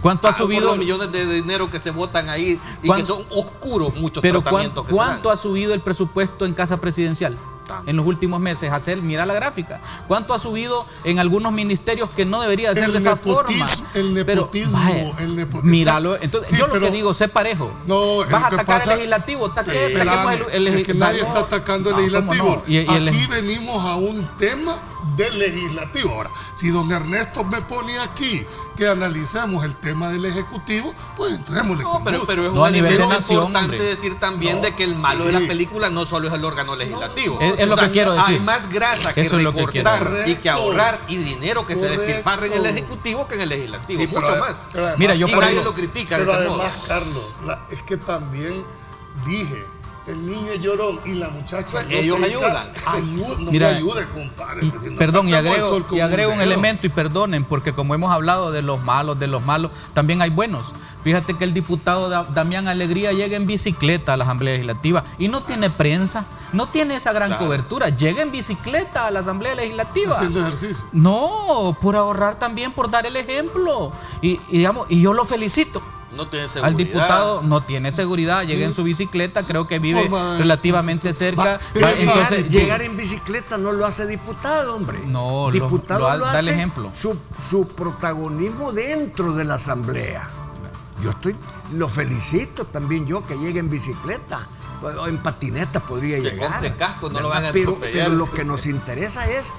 ¿Cuánto ha subido? Los millones de dinero que se votan ahí y que son oscuros muchos tratamientos que ¿cuánto ha subido el presupuesto en Casa Presidencial en los últimos meses? Mira la gráfica. ¿Cuánto ha subido en algunos ministerios que no debería de ser de esa forma? El nepotismo. Míralo. Entonces, yo lo que digo, sé parejo. No, vas a atacar el Legislativo. Es que nadie está atacando el Legislativo. Aquí venimos a un tema del Legislativo. Ahora, si don Ernesto me pone aquí que analicemos el tema del Ejecutivo, pues entrémosle con gusto. Pero es a nivel de nación, importante decir también de que el malo de la película no solo es el órgano legislativo. Es lo que quiero decir. Hay más grasa que recortar y que ahorrar y dinero que se despilfarre en el Ejecutivo que en el Legislativo. Mucho más. Mira, yo por nadie lo critica de ese modo. Pero además, Carlos, es que también dije, el niño es llorón y la muchacha ellos ayudan. Mira, me ayude, compadre. Perdón, y agrego un elemento, y perdonen, porque como hemos hablado de los malos, también hay buenos. Fíjate que el diputado Damián Alegría llega en bicicleta a la Asamblea Legislativa y no tiene prensa, no tiene esa gran cobertura. Llega en bicicleta a la Asamblea Legislativa. Haciendo ejercicio. No, por ahorrar también, por dar el ejemplo. Y yo lo felicito. No tiene seguridad. Al diputado no tiene seguridad, llega en su bicicleta, creo que vive relativamente cerca. Entonces, llegar en bicicleta no lo hace diputado, hombre. No, diputado lo hace da el ejemplo. Su protagonismo dentro de la Asamblea. Lo felicito también yo que llegue en bicicleta. O en patineta podría llegar. De casco, no lo van a pero lo que nos interesa es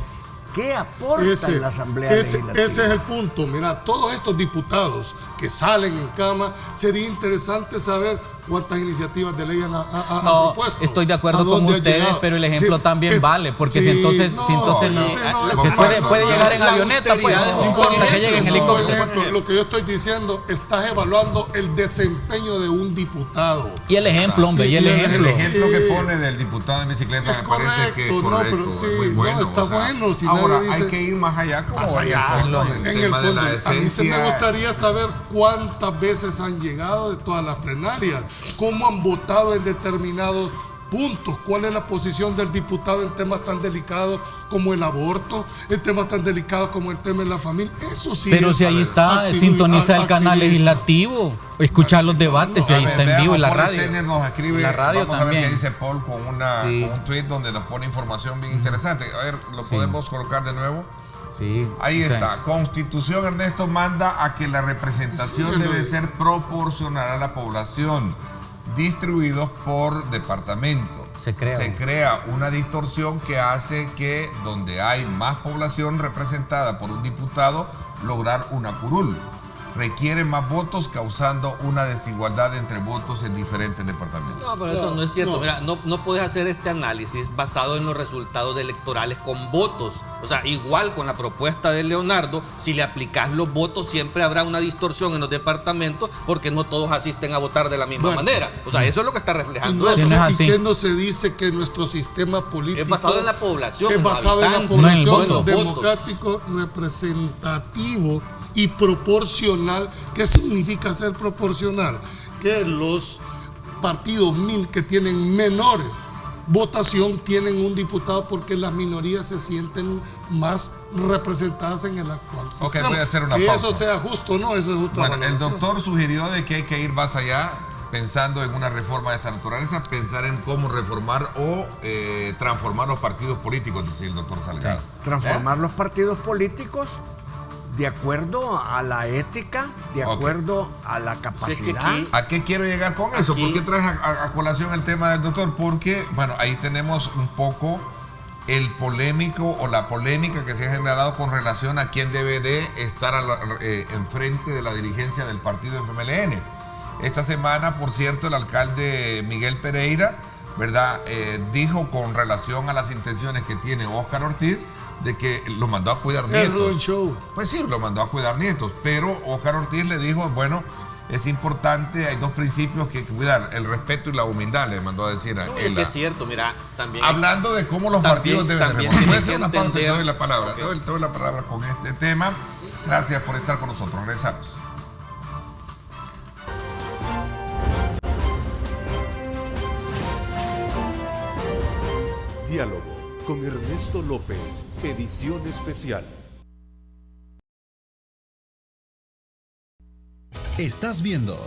¿qué aporta la Asamblea Legislativa? Ese es el punto. Mira, todos estos diputados que salen en cama, sería interesante saber cuántas iniciativas de ley han No, propuesto. estoy de acuerdo con ustedes, pero el ejemplo también vale, porque si entonces se puede llegar en avioneta, pues no importa que llegue en helicóptero. Lo que yo estoy diciendo, estás evaluando el desempeño de un diputado. Y el ejemplo, hombre, y el ejemplo. El ejemplo que pone del diputado en bicicleta me parece que es correcto, pero sí, es muy bueno. no, está bueno. Si ahora, dice, hay que ir más allá, como más allá, en el fondo del tema de la a mí se decencia. me gustaría saber cuántas veces han llegado de todas las plenarias, cómo han votado en determinados puntos, cuál es la posición del diputado en temas tan delicados como el aborto, en temas tan delicados como el tema de la familia. Eso sí. Pero si ahí está, sintoniza el canal legislativo, escuchar los debates, si ahí está en vivo en la radio. Nos escribe, la radio vamos también. A ver qué dice Paul con un tweet donde nos pone información bien interesante. A ver, ¿lo podemos colocar de nuevo? Sí. Ahí está. Constitución, Ernesto, manda a que la representación debe ser proporcional a la población, distribuidos por departamento. Se crea una distorsión que hace que donde hay más población representada por un diputado, lograr una curul. Requiere más votos, causando una desigualdad entre votos en diferentes departamentos. No, pero eso no es cierto. Mira, no puedes hacer este análisis basado en los resultados electorales con votos. O sea, igual con la propuesta de Leonardo, si le aplicas los votos, siempre habrá una distorsión en los departamentos porque no todos asisten a votar de la misma manera. O sea, eso es lo que está reflejando. ¿Y qué no se dice que nuestro sistema político es basado en la población? Es basado en la población, democrático, representativo y proporcional. ¿Qué significa ser proporcional? Que los partidos que tienen menores votación tienen un diputado porque las minorías se sienten más representadas en el actual sistema. Ok, voy a hacer una que pausa. Eso sea justo, no, eso es otra Bueno, el doctor sugirió de que hay que ir más allá, pensando en una reforma de esa naturaleza, pensar en cómo reformar o transformar los partidos políticos, decía el doctor Salgado. Sí. Transformar los partidos políticos de acuerdo a la ética, de acuerdo a la capacidad. ¿A qué quiero llegar con eso? ¿Por qué traes a colación el tema del doctor? Porque, bueno, ahí tenemos un poco el polémico o la polémica que se ha generado con relación a quién debe de estar enfrente de la dirigencia del partido FMLN. Esta semana, por cierto, el alcalde Miguel Pereira, ¿verdad?, dijo con relación a las intenciones que tiene Óscar Ortiz, de que lo mandó a cuidar nietos. Pues sí, lo mandó a cuidar nietos, pero Óscar Ortiz le dijo, bueno, es importante, hay dos principios que cuidar, el respeto y la humildad, le mandó a decir a él. Es cierto, mira, también... Hablando de cómo los partidos deben reformar. Voy a hacer una pausa y te doy la palabra. Okay. Te doy la palabra con este tema. Gracias por estar con nosotros. Regresamos. Diálogo con Ernesto López, edición especial. Estás viendo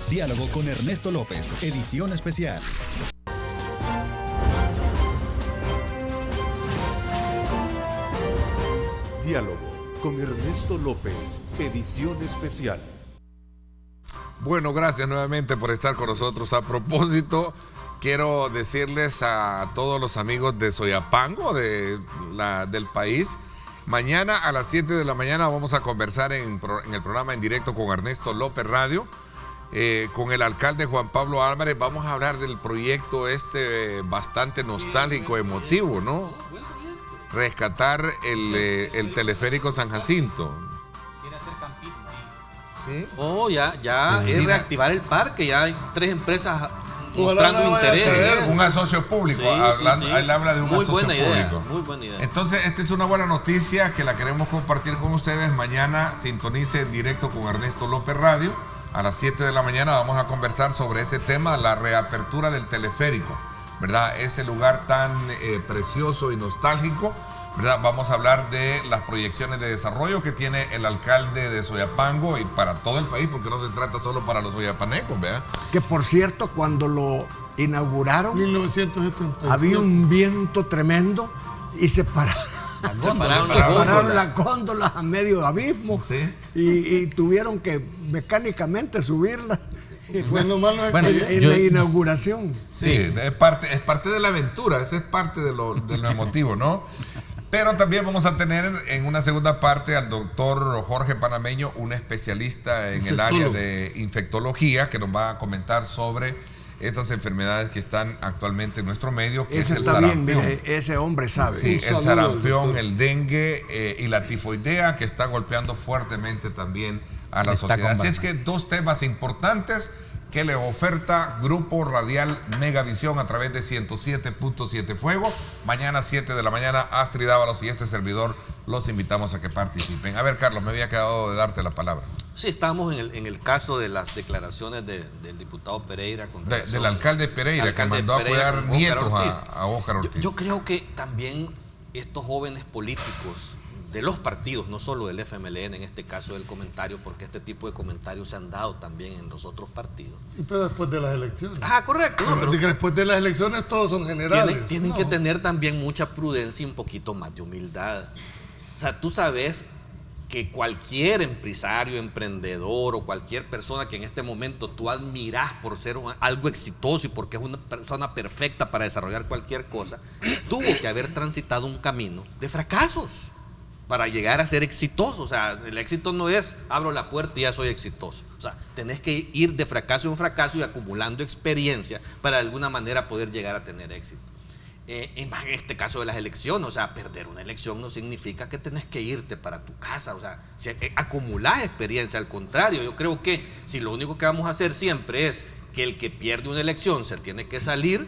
Diálogo con Ernesto López, edición especial. Diálogo con Ernesto López, edición especial. Bueno, gracias nuevamente por estar con nosotros. A propósito, quiero decirles a todos los amigos de Soyapango, del país, mañana a las 7 de la mañana vamos a conversar en el programa en directo con Ernesto López Radio, con el alcalde Juan Pablo Álvarez. Vamos a hablar del proyecto bastante nostálgico, emotivo, ¿no? Rescatar el teleférico San Jacinto. Quiere hacer campismo. ¿Sí? Oh, ya es reactivar el parque, ya hay 3 empresas mostrando interés. Un asocio público, él habla de un asocio público. Muy buena idea. Entonces, esta es una buena noticia que la queremos compartir con ustedes. Mañana sintonice en directo con Ernesto López Radio. A las 7 de la mañana vamos a conversar sobre ese tema, la reapertura del teleférico, ¿verdad? Ese lugar tan precioso y nostálgico, ¿verdad? Vamos a hablar de las proyecciones de desarrollo que tiene el alcalde de Soyapango y para todo el país, porque no se trata solo para los soyapanecos, ¿verdad? Que por cierto, cuando lo inauguraron, 1977, había un viento tremendo y se pararon las góndolas a medio abismo, sí, y tuvieron que mecánicamente subirlas. Fue lo malo en la inauguración. Sí, es parte de la aventura, esa es parte de lo emotivo, ¿no? Pero también vamos a tener en una segunda parte al doctor Jorge Panameño, un especialista en el área de infectología, que nos va a comentar sobre estas enfermedades que están actualmente en nuestro medio, que es el sarampión. Ese hombre sabe. Sí, el sarampión, el dengue y la tifoidea, que está golpeando fuertemente también a la sociedad. Así es que 2 temas importantes que le oferta Grupo Radial Megavisión a través de 107.7 Fuego. Mañana 7 de la mañana, Astrid Dávalos y este servidor los invitamos a que participen. A ver, Carlos, me había quedado de darte la palabra. Sí, estábamos en el caso de las declaraciones del diputado Pereira. Del alcalde Pereira, que mandó a cuidar nietos a Óscar Ortiz. Yo creo que también estos jóvenes políticos de los partidos, no solo del FMLN, en este caso del comentario, porque este tipo de comentarios se han dado también en los otros partidos. Sí, pero después de las elecciones. Ah, correcto. No, pero después de las elecciones todos son generales. Tienen que tener también mucha prudencia y un poquito más de humildad. O sea, tú sabes que cualquier empresario, emprendedor o cualquier persona que en este momento tú admiras por ser algo exitoso y porque es una persona perfecta para desarrollar cualquier cosa, tuvo que haber transitado un camino de fracasos para llegar a ser exitoso. O sea, el éxito no es abro la puerta y ya soy exitoso. O sea, tenés que ir de fracaso en fracaso y acumulando experiencia para de alguna manera poder llegar a tener éxito. En este caso de las elecciones, o sea, perder una elección no significa que tenés que irte para tu casa. O sea, si acumulás experiencia, al contrario, yo creo que si lo único que vamos a hacer siempre es que el que pierde una elección se tiene que salir,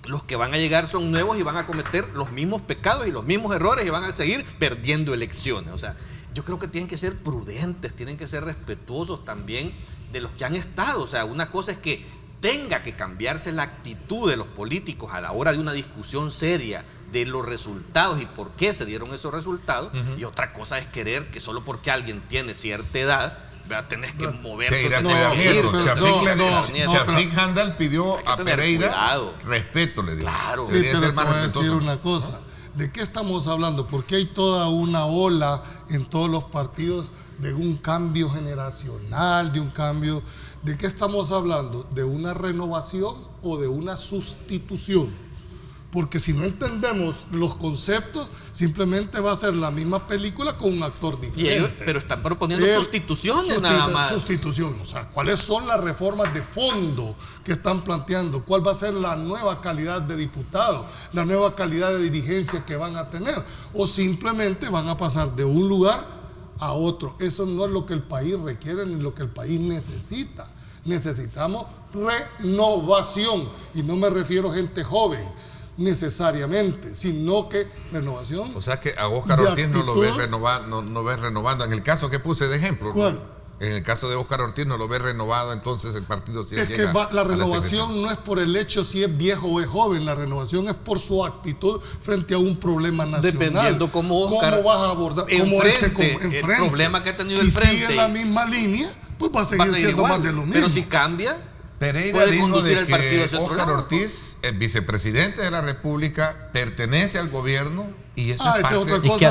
los que van a llegar son nuevos y van a cometer los mismos pecados y los mismos errores y van a seguir perdiendo elecciones. O sea, yo creo que tienen que ser prudentes, tienen que ser respetuosos también de los que han estado. O sea, una cosa es que tenga que cambiarse la actitud de los políticos a la hora de una discusión seria de los resultados y por qué se dieron esos resultados, y otra cosa es querer que solo porque alguien tiene cierta edad tenés que moverte. Chafik Handal pidió a Pereira respeto, le digo. Claro. Sí, pero te voy a decir una cosa. ¿De qué estamos hablando? Porque hay toda una ola en todos los partidos de un cambio generacional, de un cambio. ¿De qué estamos hablando? ¿De una renovación o de una sustitución? Porque si no entendemos los conceptos, simplemente va a ser la misma película con un actor diferente. Pero están proponiendo sustituciones nada más. Sustitución. O sea, ¿cuáles son las reformas de fondo que están planteando? ¿Cuál va a ser la nueva calidad de diputados? ¿La nueva calidad de dirigencia que van a tener? ¿O simplemente van a pasar de un lugar a otro? Eso no es lo que el país requiere ni lo que el país necesita. Necesitamos renovación, y no me refiero a gente joven necesariamente, sino que renovación. O sea que a Óscar Ortiz no lo ves renovando. En el caso que puse de ejemplo, ¿cuál? ¿no? En el caso de Óscar Ortiz no lo ves renovado, entonces el partido sí es que la renovación no es por el hecho si es viejo o es joven, la renovación es por su actitud frente a un problema nacional. Dependiendo cómo Óscar vas a abordar, cómo él se enfrente. El problema que ha tenido si el frente. Si sigue la misma línea, pues va a seguir siendo igual, más de lo mismo. Pero si cambia, Pereira dijo de que Óscar Ortiz, el vicepresidente de la República, pertenece al gobierno y eso es parte y que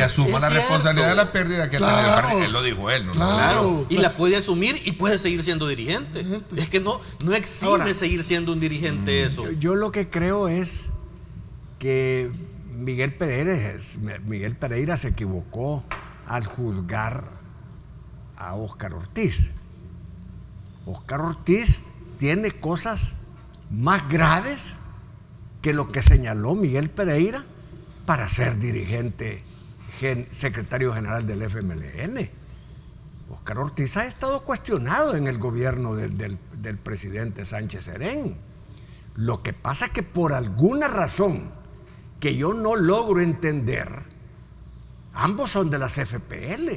asuma la responsabilidad de la pérdida que ha tenido el partido. Él lo dijo él, ¿no? Claro. Y la puede asumir y puede seguir siendo dirigente. Es que no exime seguir siendo un dirigente eso. Yo lo que creo es que Miguel Pereira se equivocó al juzgar a Óscar Ortiz. Óscar Ortiz tiene cosas más graves que lo que señaló Miguel Pereira para ser dirigente, secretario general del FMLN. Óscar Ortiz ha estado cuestionado en el gobierno del presidente Sánchez Serén. Lo que pasa es que por alguna razón que yo no logro entender, ambos son de las FPL.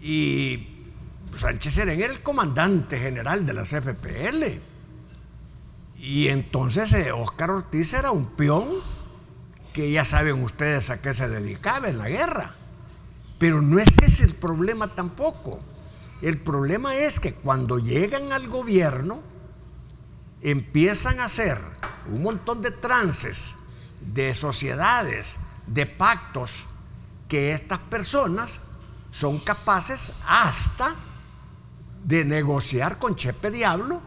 Y Sánchez Serén era el comandante general de las FPL. Y entonces Óscar Ortiz era un peón que ya saben ustedes a qué se dedicaba en la guerra. Pero no es ese el problema tampoco. El problema es que cuando llegan al gobierno empiezan a hacer un montón de trances, de sociedades, de pactos, que estas personas son capaces hasta de negociar con Chepe Diablo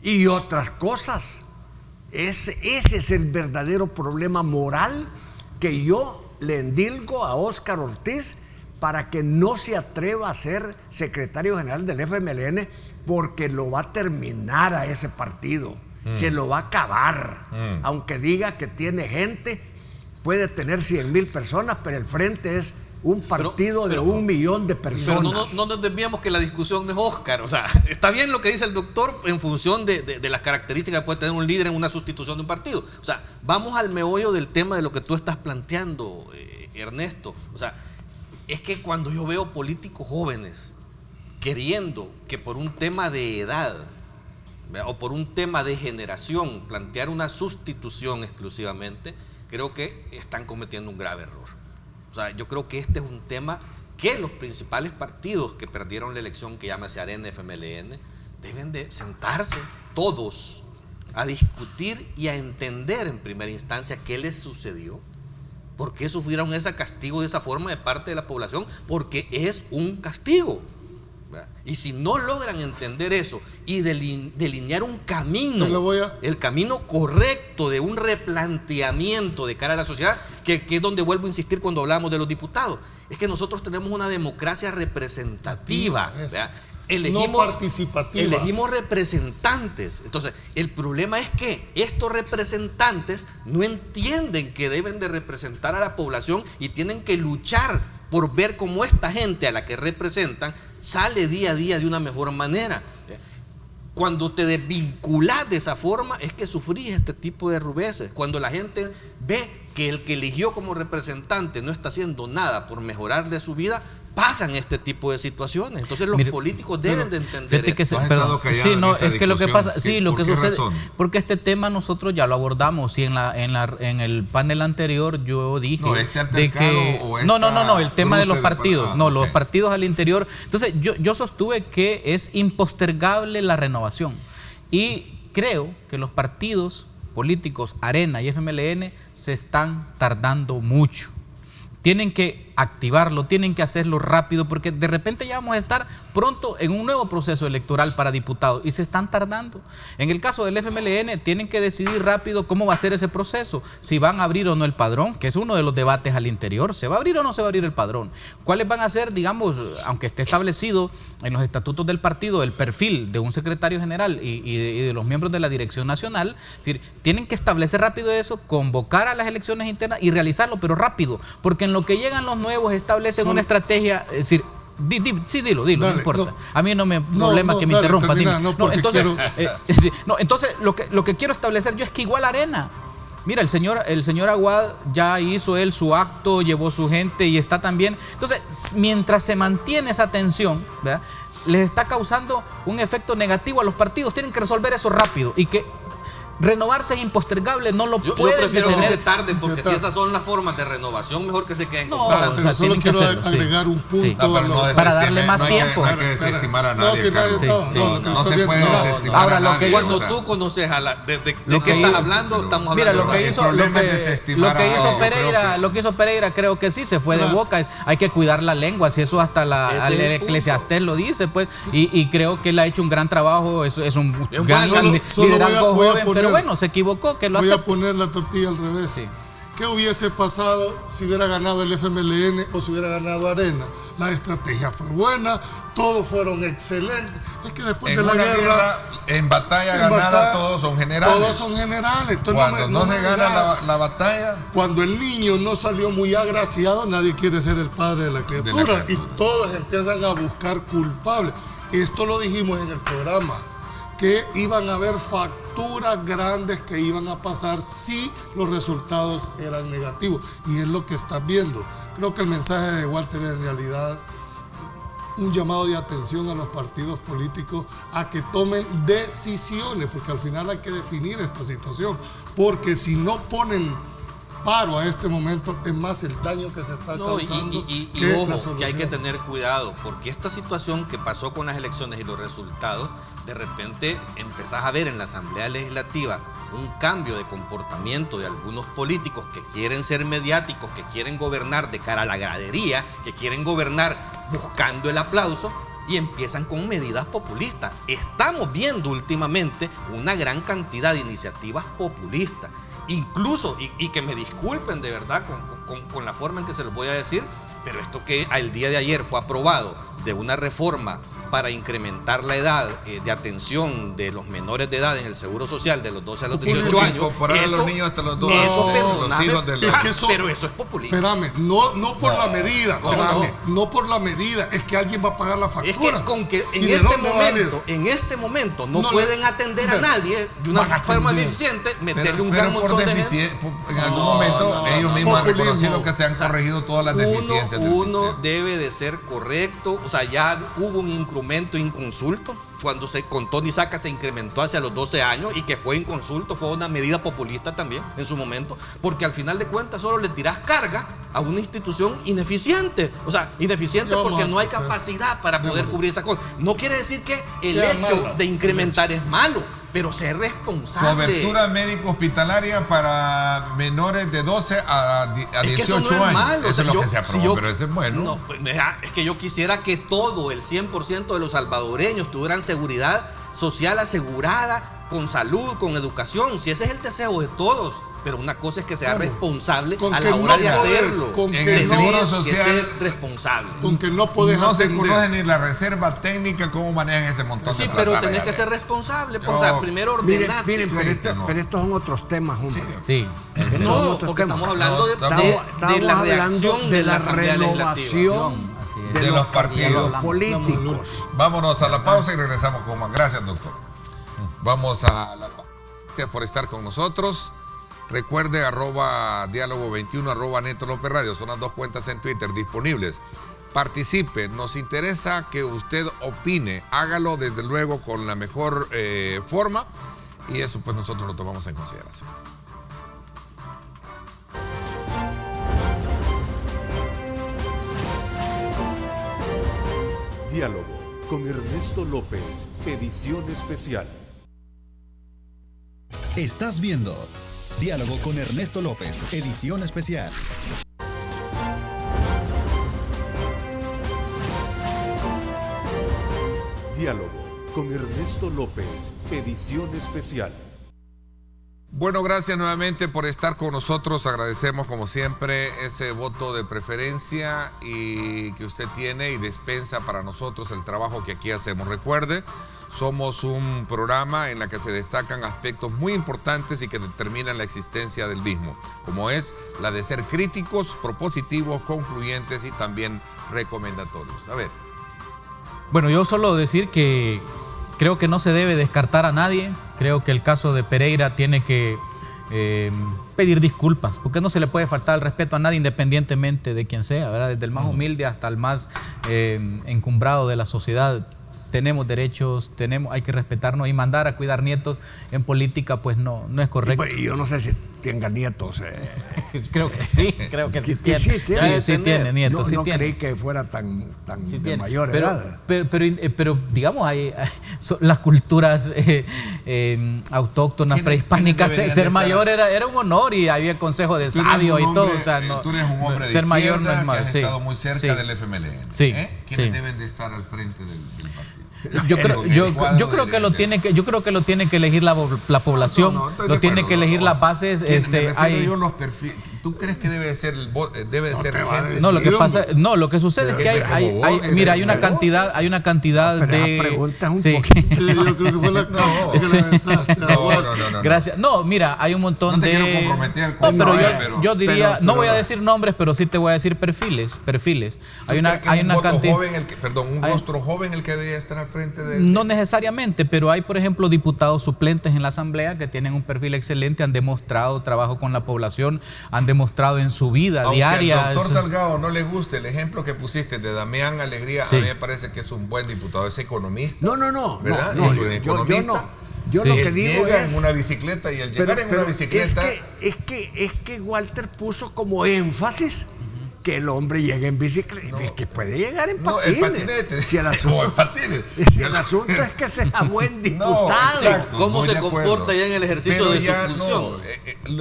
y otras cosas. Ese es el verdadero problema moral que yo le endilgo a Óscar Ortiz para que no se atreva a ser secretario general del FMLN, porque lo va a terminar a ese partido, se lo va a acabar. Aunque diga que tiene gente, puede tener 100,000 personas, pero el Frente es un partido de 1 millón de personas. Pero no nos desviamos que la discusión de Óscar. O sea, está bien lo que dice el doctor en función de las características que puede tener un líder en una sustitución de un partido. O sea, vamos al meollo del tema de lo que tú estás planteando, Ernesto. O sea, es que cuando yo veo políticos jóvenes queriendo que por un tema de edad, ¿verdad?, o por un tema de generación plantear una sustitución exclusivamente, creo que están cometiendo un grave error. O sea, yo creo que este es un tema que los principales partidos que perdieron la elección, que llámese Arena, FMLN, deben de sentarse todos a discutir y a entender en primera instancia qué les sucedió, por qué sufrieron ese castigo de esa forma de parte de la población, porque es un castigo. Y si no logran entender eso y delinear un camino, el camino correcto de un replanteamiento de cara a la sociedad, que es donde vuelvo a insistir cuando hablamos de los diputados, es que nosotros tenemos una democracia representativa, no participativa. Elegimos representantes. Entonces, el problema es que estos representantes no entienden que deben de representar a la población y tienen que luchar por ver cómo esta gente a la que representan sale día a día de una mejor manera. Cuando te desvinculas de esa forma es que sufrís este tipo de rubeces. Cuando la gente ve que el que eligió como representante no está haciendo nada por mejorarle su vida, pasan este tipo de situaciones. Entonces los políticos deben de entender esto. Es que lo que pasa, lo que sucede, porque este tema nosotros ya lo abordamos y en el panel anterior yo dije de que el tema de los partidos, los partidos al interior. Entonces yo sostuve que es impostergable la renovación y creo que los partidos políticos Arena y FMLN se están tardando mucho. Tienen que activarlo, tienen que hacerlo rápido, porque de repente ya vamos a estar pronto en un nuevo proceso electoral para diputados y se están tardando. En el caso del FMLN tienen que decidir rápido cómo va a ser ese proceso, si van a abrir o no el padrón, que es uno de los debates al interior, ¿se va a abrir o no se va a abrir el padrón? ¿Cuáles van a ser, digamos, aunque esté establecido en los estatutos del partido, el perfil de un secretario general y de los miembros de la dirección nacional? Es decir, tienen que establecer rápido eso, convocar a las elecciones internas y realizarlo, pero rápido, porque en lo que llegan los nuevos establecen una estrategia, es decir, dilo, dale, no importa. A mí no me problema que me interrumpa. Entonces lo que quiero establecer yo es que igual Arena. Mira, el señor Aguad ya hizo él su acto, llevó su gente y está también. Entonces, mientras se mantiene esa tensión, ¿verdad?, les está causando un efecto negativo a los partidos. Tienen que resolver eso rápido y que renovarse es impostergable, no lo pueden detener. Yo prefiero que se tarden, porque si esas son las formas de renovación, mejor que se queden con pero solo quiero agregar un punto para darle más tiempo. No hay que desestimar a nadie. No se puede desestimar ahora, a nadie. Cuando tú conoces desde que estás hablando, estamos hablando. Mira, lo que hizo Pereira, creo que sí se fue de boca. Hay que cuidar la lengua, si eso hasta el Eclesiastés lo dice, pues, y creo que él ha hecho un gran trabajo, es un gran liderazgo joven, pero bueno, se equivocó, que lo hace. Voy a poner la tortilla al revés. Sí. ¿Qué hubiese pasado si hubiera ganado el FMLN o si hubiera ganado Arena? La estrategia fue buena, todos fueron excelentes. Es que después de la guerra, en batalla ganada, todos son generales. Todos son generales. Entonces, cuando no se gana la batalla. Cuando el niño no salió muy agraciado, nadie quiere ser el padre de la criatura. Y todos empiezan a buscar culpables. Esto lo dijimos en el programa, que iban a haber facturas grandes que iban a pasar si los resultados eran negativos. Y es lo que estás viendo. Creo que el mensaje de Walter es en realidad un llamado de atención a los partidos políticos a que tomen decisiones, porque al final hay que definir esta situación. Porque si no ponen paro a este momento, es más el daño que se está causando. Y ojo, que hay que tener cuidado, porque esta situación que pasó con las elecciones y los resultados, de repente empezás a ver en la Asamblea Legislativa un cambio de comportamiento de algunos políticos que quieren ser mediáticos, que quieren gobernar de cara a la gradería, que quieren gobernar buscando el aplauso, y empiezan con medidas populistas. Estamos viendo últimamente una gran cantidad de iniciativas populistas. Incluso, y que me disculpen de verdad con la forma en que se los voy a decir, pero esto que al día de ayer fue aprobado de una reforma para incrementar la edad de atención de los menores de edad en el Seguro Social de los 12 a los 18 años. Incorporar a los niños hasta los 12 los hijos del... pero eso es populismo. Espérame, no por la medida, no por la medida, es que alguien va a pagar la factura. Es que con que en este momento no pueden atender a nadie de una forma eficiente, meterle un gran montón de gente. En algún momento ellos mismos han reconocido que se han corregido todas las deficiencias del Uno sistema. debe de ser correcto, o sea, ya hubo un incremento inconsulto, cuando con Tony Saca se incrementó hacia los 12 años y que fue inconsulto, fue una medida populista también en su momento, porque al final de cuentas solo le tirás carga a una institución ineficiente, o sea, ineficiente porque no hay capacidad para poder cubrir esa cosa. No quiere decir que el hecho de incrementar es malo, pero ser responsable. Cobertura médico hospitalaria para menores de 12 a 18 años. Malo. Eso es lo que se aprobó, pero eso es bueno. No, pues, es que yo quisiera que todo, el 100% de los salvadoreños tuvieran seguridad social asegurada, con salud, con educación, si ese es el deseo de todos. Pero una cosa es que sea responsable a la hora de hacerlo. En el Seguro Social, que ser responsable. Con que no podés se conoce ni la reserva técnica, cómo manejan ese montón de plata. Sí, pero tenés que ser responsable. O sea, primero ordenar. Miren, pero estos son otros temas, hombre. Sí. No, porque estamos hablando de la reacción de la renovación de los partidos políticos. Vámonos a la pausa y regresamos con más. Gracias, doctor. Vamos a la pausa. Gracias por estar con nosotros. Recuerde @diálogo21, @Neto López Radio. Son las 2 cuentas en Twitter disponibles. Participe, nos interesa que usted opine. Hágalo desde luego con la mejor forma y eso pues nosotros lo tomamos en consideración. Diálogo con Ernesto López, edición especial. Estás viendo Diálogo con Ernesto López, edición especial. Diálogo con Ernesto López, edición especial. Bueno, gracias nuevamente por estar con nosotros. Agradecemos como siempre ese voto de preferencia y que usted tiene y dispensa para nosotros el trabajo que aquí hacemos. Recuerde, somos un programa en el que se destacan aspectos muy importantes y que determinan la existencia del mismo, como es la de ser críticos, propositivos, concluyentes y también recomendatorios. A ver. Bueno, yo solo decir que creo que no se debe descartar a nadie. Creo que el caso de Pereira tiene que pedir disculpas, porque no se le puede faltar el respeto a nadie independientemente de quién sea, ¿verdad? Desde el más humilde hasta el más encumbrado de la sociedad. Tenemos derechos, hay que respetarnos, y mandar a cuidar nietos en política pues no es correcto. Y yo no sé si tenga nietos. Creo que sí tiene. Sí tiene nietos. No creí que fuera tan de mayor edad. Pero digamos, las culturas autóctonas, prehispánicas, ser mayor era un honor y había consejo de sabios y todo. O sea, tú eres un hombre de ser mayor izquierda, no es malo. que has estado muy cerca del FMLN. ¿Quiénes deben de estar al frente del partido? Yo creo que lo tiene que elegir la población, lo tiene que elegir las bases. Los perfiles. ¿Tú crees que debe ser gente? No, lo que sucede es que hay una cantidad de preguntas un poquito. Sí, yo creo que fue la No. Gracias. No, mira, hay un montón de. No te quiero comprometer. Yo diría, no voy a decir nombres, pero sí te voy a decir perfiles. Hay una cantidad. Un rostro joven el que debería estar al frente del. No necesariamente, pero hay, por ejemplo, diputados suplentes en la Asamblea que tienen un perfil excelente, han demostrado trabajo con la población, han demostrado en su vida diaria. Al doctor Salgado no le guste el ejemplo que pusiste de Damián Alegría, a mí me parece que es un buen diputado, es economista. No, ¿verdad? No, es un economista. Yo lo que digo llega es en una bicicleta y al llegar en una bicicleta es que Walter puso como énfasis que el hombre llegue en bicicleta, que puede llegar en No, patines. el patinete. Si el asunto, O en patines. si el asunto es que sea buen diputado. exacto, ¿Cómo muy se de acuerdo. comporta ya en el ejercicio Pero de su ya función?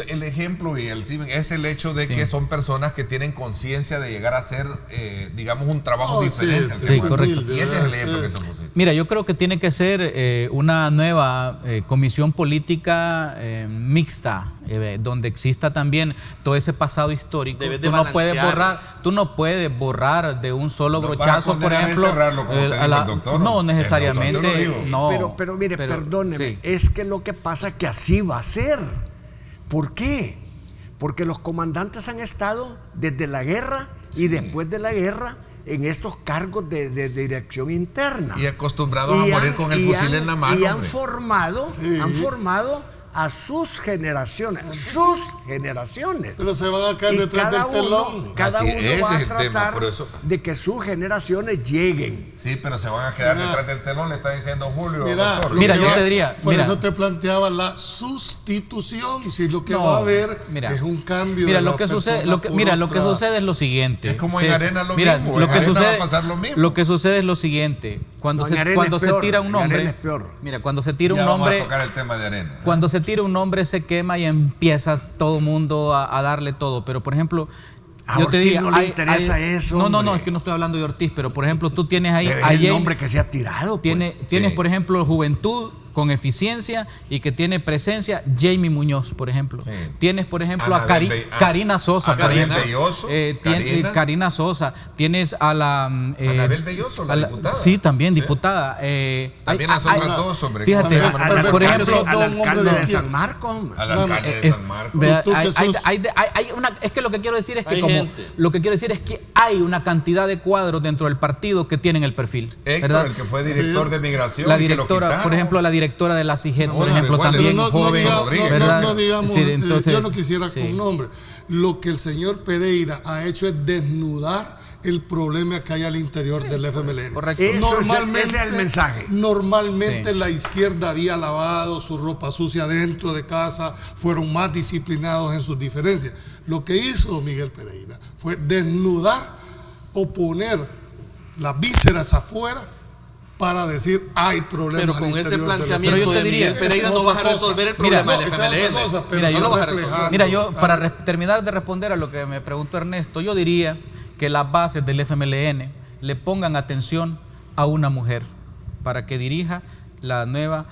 el ejemplo y es el hecho de que son personas que tienen conciencia de llegar a hacer, digamos, un trabajo diferente. sí, correcto. Y ese es el ejemplo que tú pusiste. Mira, yo creo que tiene que ser una nueva comisión política mixta, donde exista también todo ese pasado histórico. Debes de Tú no puedes borrar de un solo No vas a brochazo, por condenar a ejemplo. enterrarlo, como te dijo el doctor, ¿no? No necesariamente. El doctor, yo lo digo. No, Pero mire, perdóneme, sí. es que lo que pasa es que así va a ser. ¿Por qué? Porque los comandantes han estado desde la guerra y después de la guerra en estos cargos de dirección interna. Y acostumbrados a morir con el fusil en la mano. Y han hombre. formado a sus generaciones, Pero se van a caer y detrás del telón. cada Así, uno ese va es a el tema, tratar por eso. de que sus generaciones lleguen. Sí, pero se van a quedar Mira. detrás del telón, le está diciendo Julio. Mira, doctor. Mira, lo yo que te diría, Por mira. eso te planteaba la sustitución. Si lo que No, va a haber mira. es un cambio. Mira, de lo la que sucede, persona por lo que otra. sucede es lo siguiente. Es como en César, Arena lo mira, mismo, lo en que Arena sucede, va a pasar lo mismo. Lo que sucede es lo siguiente. Cuando No, en se, Arena cuando es se peor, tira un en nombre, Arena es peor. mira, cuando se tira Ya un vamos nombre, a tocar el tema de Arena. cuando se tira un nombre se quema y empieza todo el mundo a darle todo. Pero por ejemplo, A yo te Ortiz diría, no le interesa eso, No, hombre. es que no estoy hablando de Ortiz, pero por ejemplo, tú tienes ahí Es a el Jay- nombre que se ha tirado. Pues. tienes Sí. por ejemplo juventud con eficiencia y que tiene presencia, Jamie Muñoz, por ejemplo. Sí. Tienes, por ejemplo, a Anabel Karina Sosa, por Anabel ejemplo. Belloso, Karina Sosa. Tienes a la... Anabel Belloso, la diputada. Sí, también, Sí. diputada. También las otras dos, hombre. Fíjate, ¿Cómo se llama? Tal vez por porque ejemplo, son al dos hombres alcalde de de aquí. San Marcos, hombre. Al alcalde de San Marcos. Vea, tú que sos- hay una, es que lo que quiero decir es que Hay gente. lo que quiero decir es que hay una cantidad de cuadros dentro del partido que tienen el perfil. Héctor, ¿verdad? el que fue director de migración. La y que lo directora, quitaron. por ejemplo, la directora de la CIGET, por Bueno, ejemplo, igual, también Pero joven, ¿verdad? no digamos, Sí, entonces, yo no quisiera sí. con nombre. Lo que el señor Pereira ha hecho es desnudar el problema que hay al interior del FMLN. Correcto. Ese es el mensaje. Normalmente Sí. la izquierda había lavado su ropa sucia dentro de casa, fueron más disciplinados en sus diferencias. Lo que hizo Miguel Pereira fue desnudar o poner las vísceras afuera para decir hay problemas Pero al con ese interior del planteamiento Pero yo te de diría, Miguel Pereira esa es no vas a otra cosa. resolver el Mira, problema no, del esa es otra FMLN. cosa, pero Mira, no yo lo lo vas a resolver. reflejar. Mira, yo para terminar de responder a lo que me preguntó Ernesto, yo diría que las bases del FMLN le pongan atención a una mujer para que dirija la nueva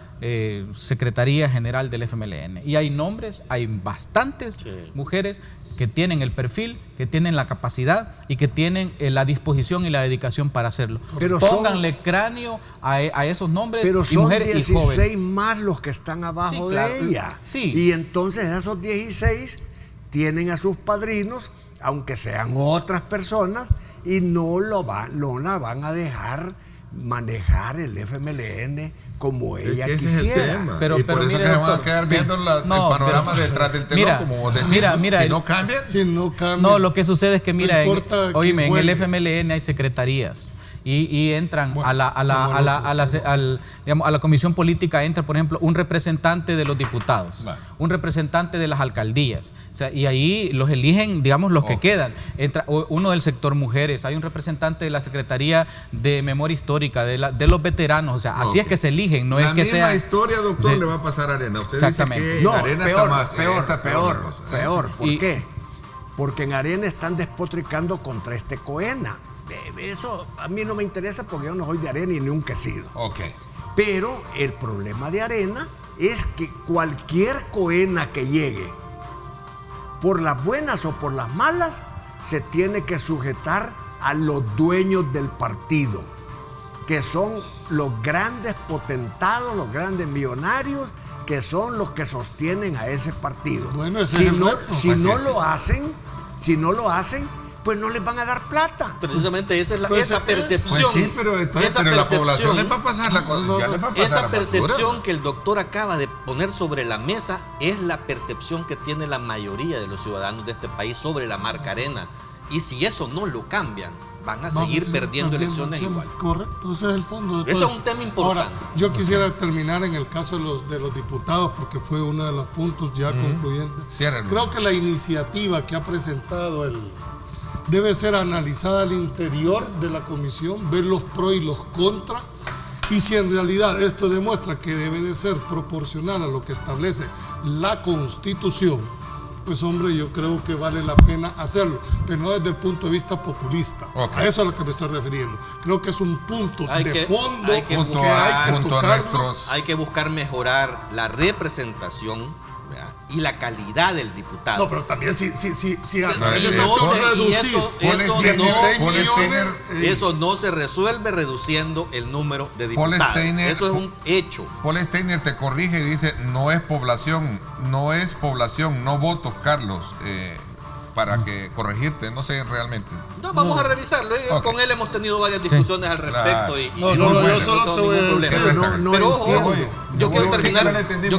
Secretaría General del FMLN. Y hay nombres, hay bastantes mujeres que tienen el perfil, que tienen la capacidad y que tienen la disposición y la dedicación para hacerlo. Pero son- pónganle cráneo a esos nombres Pero y son mujeres y 16 jóvenes. más los que están abajo Sí, claro. de ella. Sí. Y entonces esos 16 tienen a sus padrinos, aunque sean otras personas, y no la van a dejar manejar el FMLN como Es ella que ese es el quisiera. tema. Pero- y por pero eso mire, que se van a doctor, quedar sí. viendo No, el panorama pero- detrás del telón, mira, como decimos. mira, si el- no cambian, Si no cambia. No, lo que sucede es que, mira, No importa oíme, en quién el juegue. FMLN hay secretarías y entran Bueno, a la comisión política, entra, por ejemplo, un representante de los diputados, Vale. un representante de las alcaldías, o sea, y ahí los eligen, digamos, los que quedan. Entra uno del sector mujeres, hay un representante de la Secretaría de Memoria Histórica, de los veteranos, o sea, así es que se eligen, no la es que misma sea... historia, doctor, Sí. le va a pasar a Arena. Usted dice Exactamente. que No, Arena peor, está más. peor, está peor, la cosa. peor. ¿Por Y- qué? Porque en Arena están despotricando contra este Coena. Eso a mí no me interesa porque yo no soy de Arena y nunca he sido. Ok. Pero el problema de Arena es que cualquier Coena que llegue, por las buenas o por las malas, se tiene que sujetar a los dueños del partido, que son los grandes potentados, los grandes millonarios, que son los que sostienen a ese partido. Bueno, ese si es el no, reto. si Pues no sí. lo hacen, pues no les van a dar plata. Precisamente esa es pues, esa pues percepción. Pues sí, pero, entonces, esa pero la percepción- población les va a pasar la cosa. Ya les va a pasar Esa la percepción factura. que el doctor acaba de poner sobre la mesa es la percepción que tiene la mayoría de los ciudadanos de este país sobre la marca Arena. Y si eso no lo cambian, van a seguir perdiendo elecciones igual. Correcto, ese es el fondo de Eso todo es un tema importante. Ahora, yo quisiera terminar en el caso de los diputados, porque fue uno de los puntos ya concluyentes. Ciérrenlo. Creo que la iniciativa que ha presentado debe ser analizada al interior de la comisión, ver los pros y los contras, y si en realidad esto demuestra que debe de ser proporcional a lo que establece la Constitución, pues hombre, yo creo que vale la pena hacerlo, pero no desde el punto de vista populista. A eso es a lo que me estoy refiriendo. Creo que es un punto de fondo hay que hay que buscar mejorar la representación, ¿verdad?, y la calidad del diputado. No, pero también si eso no se resuelve reduciendo el número de diputados. Eso es un hecho. Paul Steiner te corrige y dice, no es población, no votos, Carlos, para que corregirte, no sé realmente. No, vamos a revisarlo. Con él hemos tenido varias discusiones al respecto. Claro. Yo solo te voy a decir, pero ojo, yo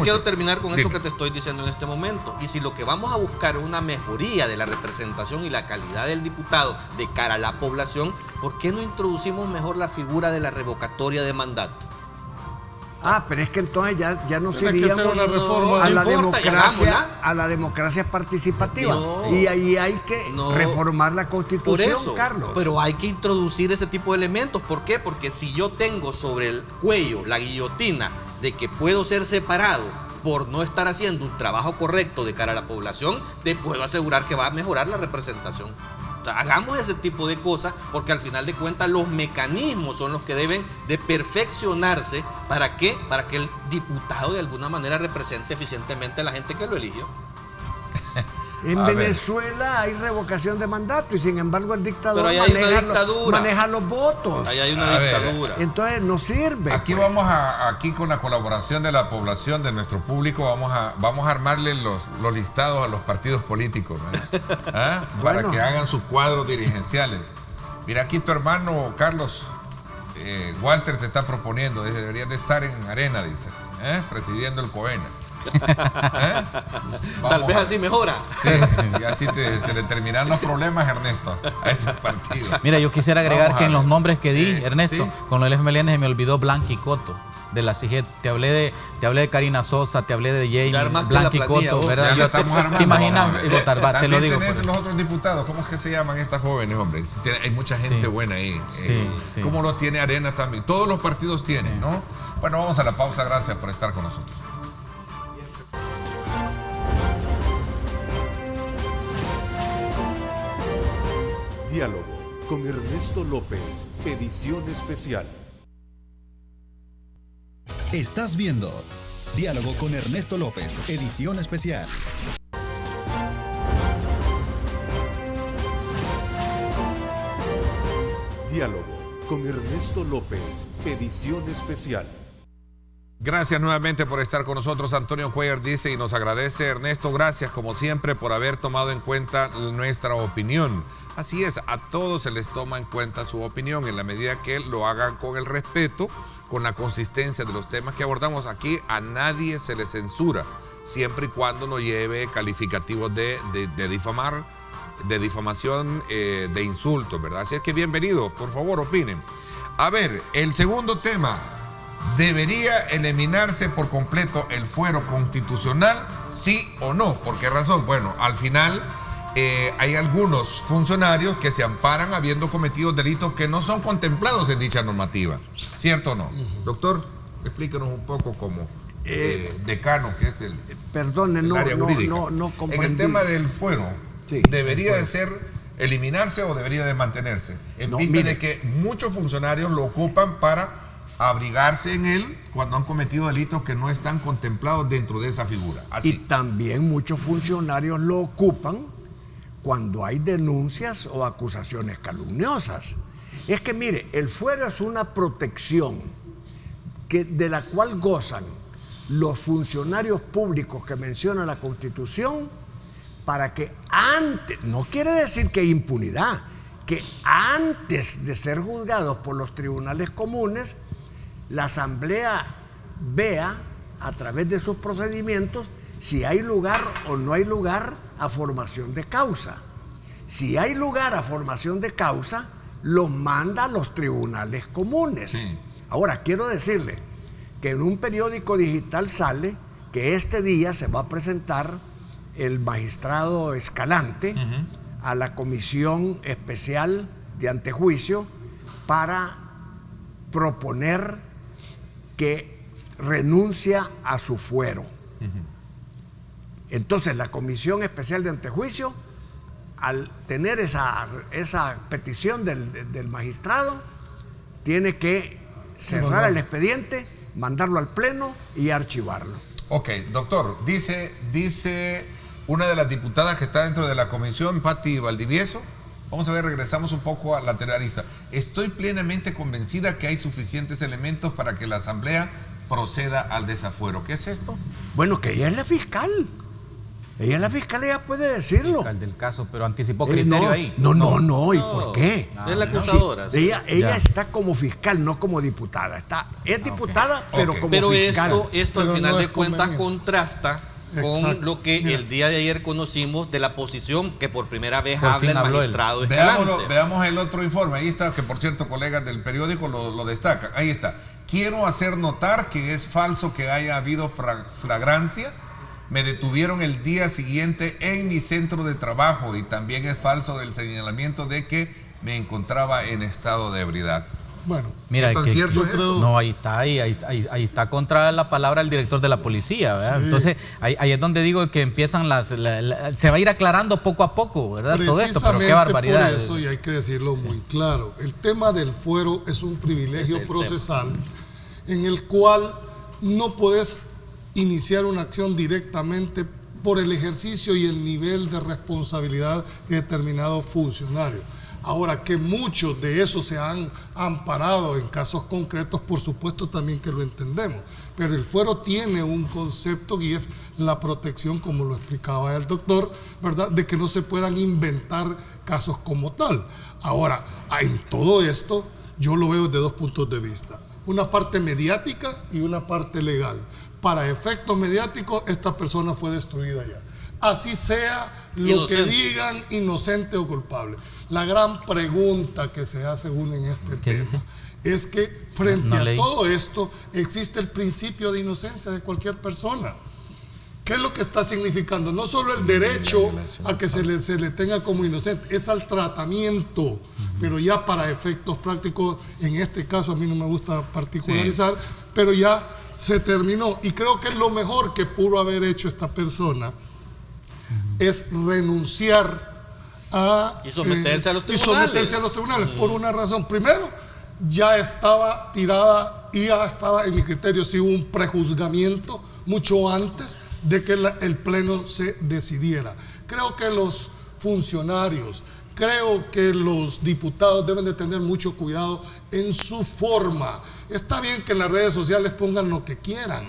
quiero terminar con esto que te estoy diciendo en este momento. Y si lo que vamos a buscar es una mejoría de la representación y la calidad del diputado de cara a la población, ¿por qué no introducimos mejor la figura de la revocatoria de mandato? Pero es que entonces ya nos tiene que hacer una reforma a la democracia participativa. Y ahí hay que reformar la Constitución, por eso, Carlos. Pero hay que introducir ese tipo de elementos. ¿Por qué? Porque si yo tengo sobre el cuello la guillotina de que puedo ser separado por no estar haciendo un trabajo correcto de cara a la población, te puedo asegurar que va a mejorar la representación. O sea, hagamos ese tipo de cosas, porque al final de cuentas los mecanismos son los que deben de perfeccionarse. ¿Para qué? Para que el diputado de alguna manera represente eficientemente a la gente que lo eligió. En Venezuela hay revocación de mandato y sin embargo el dictador maneja los votos. Ahí hay una dictadura. Entonces no sirve. Aquí aquí con la colaboración de la población, de nuestro público, vamos a armarle los listados a los partidos políticos, para que hagan sus cuadros dirigenciales. Mira, aquí tu hermano Carlos, Walter te está proponiendo, dice, deberías de estar en Arena, dice, presidiendo el COENA. Tal vez así mejora. Sí, y así se le terminan los problemas, Ernesto, a ese partido. Mira, yo quisiera agregar que en los nombres que di, Ernesto, con el FMLN se me olvidó Blanqui Coto de la CIGET. Te hablé de Karina Sosa, te hablé de Jamie, Blanqui Coto, ¿verdad? Yo te imaginas votar, te lo digo. Tenés los otros diputados, ¿cómo es que se llaman estas jóvenes, hombre? Hay mucha gente buena ahí. Sí. ¿Cómo lo tiene Arena también? Todos los partidos tienen, ¿no? Bueno, vamos a la pausa, gracias por estar con nosotros. Diálogo con Ernesto López, edición especial. Estás viendo Diálogo con Ernesto López, edición especial. Diálogo con Ernesto López, edición especial. Gracias nuevamente por estar con nosotros. Antonio Cuellar dice y nos agradece, Ernesto, gracias como siempre por haber tomado en cuenta nuestra opinión. Así es, a todos se les toma en cuenta su opinión en la medida que lo hagan con el respeto, con la consistencia de los temas que abordamos. Aquí a nadie se le censura, siempre y cuando no lleve calificativos de difamar, de difamación, de insultos, ¿verdad? Así es que bienvenido, por favor opinen. A ver, el segundo tema. ¿Debería eliminarse por completo el fuero constitucional? ¿Sí o no? ¿Por qué razón? Bueno, al final hay algunos funcionarios que se amparan habiendo cometido delitos que no son contemplados en dicha normativa. ¿Cierto o no? Doctor, explíquenos un poco como decano, que es el área jurídica. No comprendí. En el tema del fuero, ¿debería de ser eliminarse o debería de mantenerse? En vista de que muchos funcionarios lo ocupan para abrigarse en él cuando han cometido delitos que no están contemplados dentro de esa figura. Así. Y también muchos funcionarios lo ocupan cuando hay denuncias o acusaciones calumniosas. Es que mire, el fuero es una protección de la cual gozan los funcionarios públicos que menciona la Constitución para que antes, no quiere decir que hay impunidad, que antes de ser juzgados por los tribunales comunes, la Asamblea vea a través de sus procedimientos si hay lugar o no hay lugar a formación de causa. Si hay lugar a formación de causa, los manda a los tribunales comunes. Sí. Ahora, quiero decirle que en un periódico digital sale que este día se va a presentar el magistrado Escalante a la Comisión Especial de Antejuicio para proponer que renuncia a su fuero. Entonces la Comisión Especial de Antejuicio, al tener esa petición del magistrado, tiene que cerrar el expediente, mandarlo al pleno y archivarlo. Ok, doctor, dice una de las diputadas que está dentro de la comisión, Patti Valdivieso. Vamos a ver, regresamos un poco a la terrorista. Estoy plenamente convencida que hay suficientes elementos para que la Asamblea proceda al desafuero. ¿Qué es esto? Bueno, que ella es la fiscal. Ella es la fiscal, ella puede decirlo. Fiscal del caso, pero anticipó criterio ahí. No, ¿y por qué? Es la acusadora. Sí, ella está como fiscal, no como diputada. Es diputada, pero como fiscal. Pero esto Pero al final no de es cuentas conveniente. contrasta con lo que el día de ayer conocimos de la posición que por primera vez habla el magistrado Escalante. Veamos el otro informe. Ahí está, que por cierto, colegas del periódico lo destacan. Ahí está. Quiero hacer notar que es falso que haya habido flagrancia. Me detuvieron el día siguiente en mi centro de trabajo y también es falso el señalamiento de que me encontraba en estado de ebriedad. Bueno, Mira, ¿Tan cierto es? no, ahí está contra la palabra del director de la policía, ¿verdad? Sí. Entonces, ahí es donde digo que empiezan se va a ir aclarando poco a poco, ¿verdad? Todo esto, pero qué barbaridad. Por eso, y hay que decirlo muy claro, el tema del fuero es un privilegio procesal en el cual no puedes iniciar una acción directamente por el ejercicio y el nivel de responsabilidad de determinado funcionario. Ahora, que muchos de esos se han amparado en casos concretos, por supuesto también que lo entendemos, pero el fuero tiene un concepto y es la protección, como lo explicaba el doctor, ¿verdad?, de que no se puedan inventar casos como tal. Ahora, en todo esto, yo lo veo desde dos puntos de vista, una parte mediática y una parte legal. Para efectos mediáticos, esta persona fue destruida ya. Así sea lo que digan, inocente o culpable. La gran pregunta que se hace uno en este tema es que frente a todo esto existe el principio de inocencia de cualquier persona. ¿Qué es lo que está significando? No solo el derecho a que se le tenga como inocente, es al tratamiento, pero ya para efectos prácticos, en este caso a mí no me gusta particularizar, pero ya se terminó. Y creo que es lo mejor que pudo haber hecho esta persona, es renunciar y someterse a los tribunales. Por una razón. Primero, ya estaba tirada y ya estaba en mi criterio, sí, un prejuzgamiento mucho antes de que el pleno se decidiera. Creo que los funcionarios, creo que los diputados deben de tener mucho cuidado en su forma. Está bien que en las redes sociales pongan lo que quieran,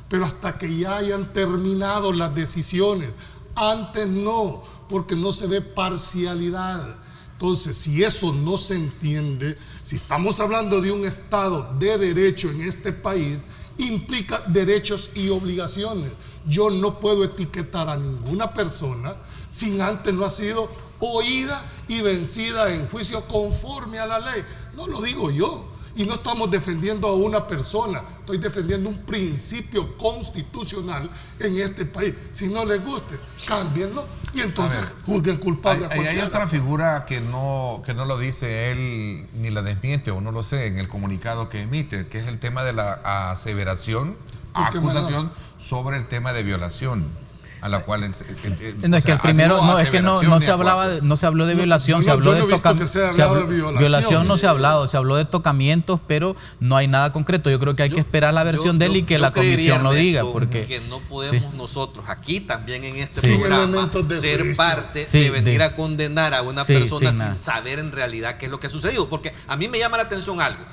pero hasta que ya hayan terminado las decisiones. Antes no, porque no se ve parcialidad. Entonces, si eso no se entiende, si estamos hablando de un Estado de derecho en este país, implica derechos y obligaciones. Yo no puedo etiquetar a ninguna persona sin antes no ha sido oída y vencida en juicio conforme a la ley. No lo digo yo. Y no estamos defendiendo a una persona, estoy defendiendo un principio constitucional en este país. Si no les guste, cámbienlo y entonces juzguen culpable a cualquiera. Hay otra figura que no lo dice él ni la desmiente, o no lo sé, en el comunicado que emite, que es el tema de la acusación sobre el tema de violación, a la cual es que el primero no se habló de violación, se habló de tocamientos. Violación no se ha hablado, se habló de tocamientos, pero no hay nada concreto. Yo creo que hay que esperar la versión de él y que la comisión lo diga, porque que no podemos nosotros aquí también en este programa ser parte de venir a condenar a una persona sin saber en realidad qué es lo que ha sucedido, porque a mí me llama la atención algo.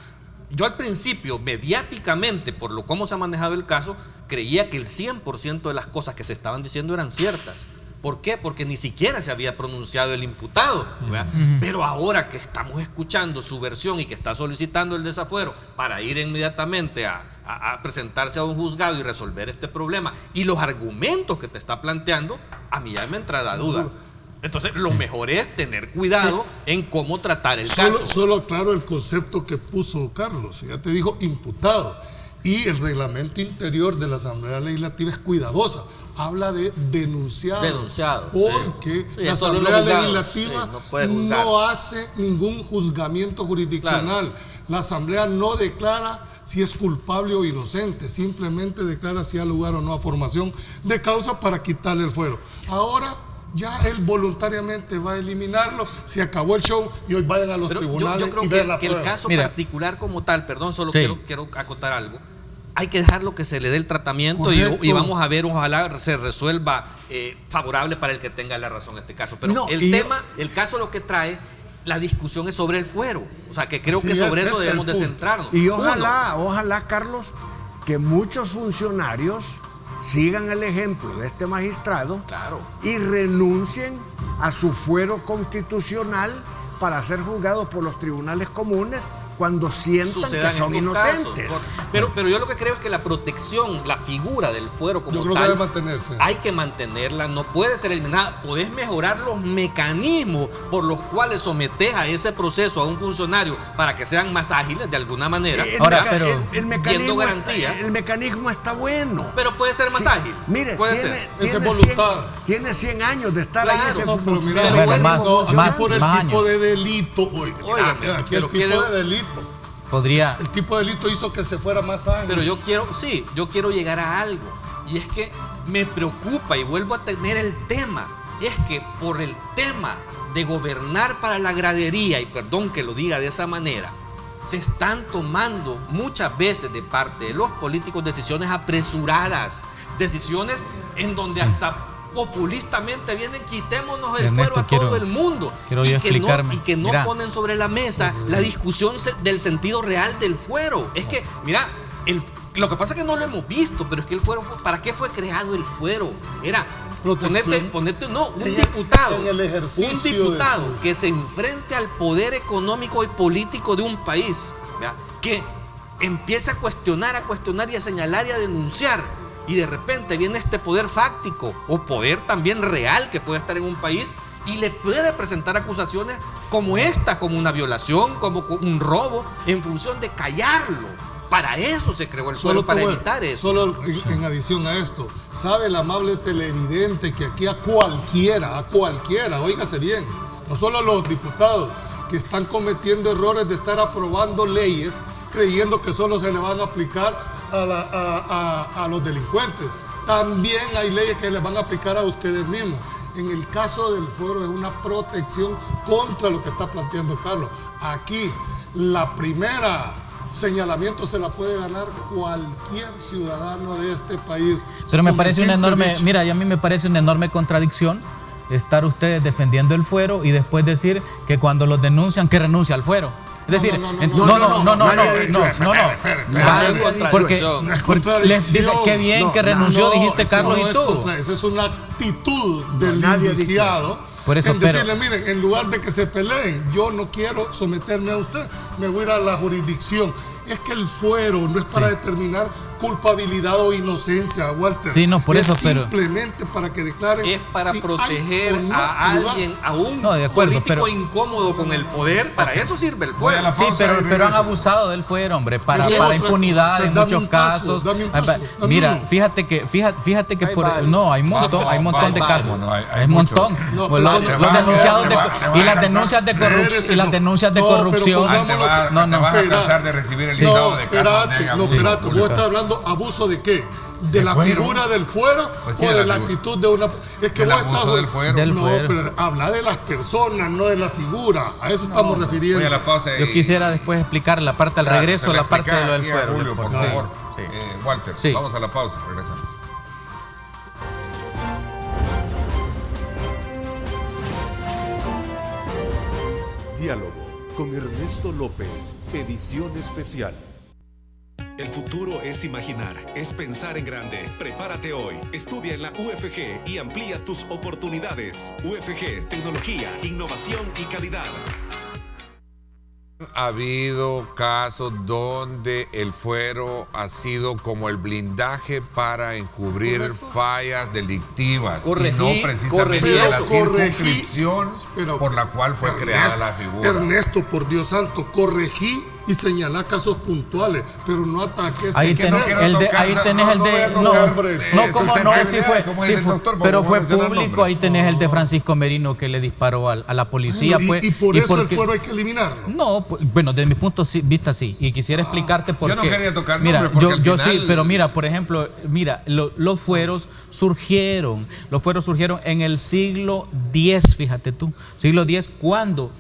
Yo al principio, mediáticamente, por lo cómo se ha manejado el caso, creía que el 100% de las cosas que se estaban diciendo eran ciertas. ¿Por qué? Porque ni siquiera se había pronunciado el imputado, ¿verdad? Pero ahora que estamos escuchando su versión y que está solicitando el desafuero para ir inmediatamente a presentarse a un juzgado y resolver este problema, y los argumentos que te está planteando, a mí ya me entra la duda. Entonces, lo mejor es tener cuidado en cómo tratar el caso. Solo aclaro el concepto que puso Carlos. Ya te dijo imputado. Y el reglamento interior de la Asamblea Legislativa es cuidadosa habla de denunciado. Denunciado, porque sí. la Solo Asamblea los juzgados, Legislativa sí, no puede juzgar. no hace ningún juzgamiento jurisdiccional. Claro. La Asamblea no declara si es culpable o inocente, simplemente declara si hay lugar o no a formación de causa para quitarle el fuero. Ahora ya él voluntariamente va a eliminarlo, se acabó el show y hoy vayan a los Pero tribunales yo creo y que, vean la que prueba. el caso Mira. particular como tal, perdón, solo Sí. quiero acotar algo. Hay que dejarlo que se le dé el tratamiento y vamos a ver, ojalá se resuelva favorable para el que tenga la razón en este caso. Pero No, el caso lo que trae, la discusión es sobre el fuero. O sea, que creo Así que sobre es, eso ese es debemos el de punto. centrarnos. Y Uno, ojalá, Carlos, que muchos funcionarios sigan el ejemplo de este magistrado Claro. y renuncien a su fuero constitucional para ser juzgados por los tribunales comunes cuando sientan sucedan que son estos inocentes. casos. Pero yo lo que creo es que la protección, la figura del fuero como Yo creo que tal, debe mantenerse. hay que mantenerla, no puede ser eliminada. Podés mejorar los mecanismos por los cuales sometés a ese proceso a un funcionario para que sean más ágiles de alguna manera. Ahora, ¿verdad? pero- viendo garantía. el mecanismo está bueno. Pero puede ser más Sí, ágil. Mire, puede tiene, ser. Esa es tiene voluntad. 100 tiene 100 años de estar Claro. en ese No, pero mira, Pero bueno, no, más- aquí por el más tipo años. de delito, Óigame, aquí pero el tipo quiero- de delito. Podría, El tipo de delito hizo que se fuera más ágil. Pero yo quiero llegar a algo. Y es que me preocupa y vuelvo a tener el tema. Es que por el tema de gobernar para la gradería, y perdón que lo diga de esa manera, se están tomando muchas veces de parte de los políticos decisiones apresuradas. Decisiones en donde hasta populistamente vienen, quitémonos el Ernesto, fuero a todo el mundo. quiero yo explicarme. Y que no Mira. ponen sobre la mesa la discusión del sentido real del fuero. Es que, mira, lo que pasa es que no lo hemos visto, pero es que el fuero, ¿para qué fue creado el fuero? Era Protección. ponerte un En el- diputado, en el ejercicio un diputado de su- que se enfrente al poder económico y político de un país, ¿verdad? Que empieza a cuestionar y a señalar y a denunciar. Y de repente viene este poder fáctico o poder también real que puede estar en un país y le puede presentar acusaciones como esta, como una violación, como un robo, en función de callarlo. Para eso se creó el fuero, para evitar eso. Solo en adición a esto, sabe el amable televidente que aquí a cualquiera, óigase bien, no solo a los diputados que están cometiendo errores de estar aprobando leyes creyendo que solo se le van a aplicar a los delincuentes. También hay leyes que les van a aplicar a ustedes mismos. En el caso del fuero es una protección contra lo que está planteando Carlos. Aquí la primera señalamiento se la puede ganar cualquier ciudadano de este país. pero me Con parece el una simple enorme, hecho. mira, y a mí me parece una enorme contradicción estar ustedes defendiendo el fuero y después decir que cuando los denuncian que renuncia al fuero. Es decir, nadie ha dicho eso. Nadie ha dicho porque eso. No es les dice contradicción. qué bien que renunció, dijiste eso Carlos no y es tú. esa es una actitud del nadie ha dicho indiciado. Por eso, en pero- decirle, miren, en lugar de que se peleen, yo no quiero someterme a usted, me voy a ir a la jurisdicción. Es que el fuero no es para determinar culpabilidad o inocencia, Walter. Sí, no, por es eso, pero- simplemente para que declaren Es para si hay proteger o no a lugar. alguien, a un No, de acuerdo, político pero- incómodo con el poder. Para eso sirve el Voy a fuero. la Sí, pausa y pero han regreso. abusado del fuero, hombre, para Esa es otra. impunidad en Dame muchos un caso, casos. dame un caso, dame Mira, uno. fíjate que Hay por varios. no, hay un montón de Vamos, casos. no, hay Hay un mucho. montón. No, Pues pero los te vas a denunciados quedar, de te vas a y las cansar. denuncias de corrupción Espérese, y las no. denuncias de No, pero corrupción. pongamos- Te vas No, no. a espérate. cansar de recibir el No, listado de casos de abuso. espérate, Julio. vos estás hablando abuso de qué? ¿De la fuero? figura del fuero Pues sí, o de de la la figura. actitud de una? Es que Del vos abuso estás del fuero. Del no, fuero. pero habla de las personas, no de la figura. A eso estamos refiriendo. Voy a la pausa. Yo quisiera después explicar la parte al regreso, la parte de lo del fuero. Julio, por Sí, favor. sí. Walter, Sí. vamos a la pausa, regresamos. Diálogo con Ernesto López, edición especial. El futuro es imaginar, es pensar en grande. Prepárate hoy. Estudia en la UFG y amplía tus oportunidades. UFG, tecnología, innovación y calidad. Ha habido casos donde el fuero ha sido como el blindaje para encubrir fallas delictivas y no precisamente corregí la eso. circunscripción Pero, por la cual fue creada la figura. Ernesto, por Dios santo, corregí y señalar casos puntuales, pero no ataques. Ahí tenés el de. No, como no, sí fue. Pero fue público. Ahí tenés el de Francisco Merino que le disparó a la policía. Y por eso el fuero hay que eliminarlo. No, bueno, desde mi punto de vista sí. Y quisiera explicarte por qué. Yo no quería tocar mira, nombre porque yo al final... sí, pero mira, por ejemplo, los fueros surgieron en el siglo X, fíjate tú, siglo X, cuando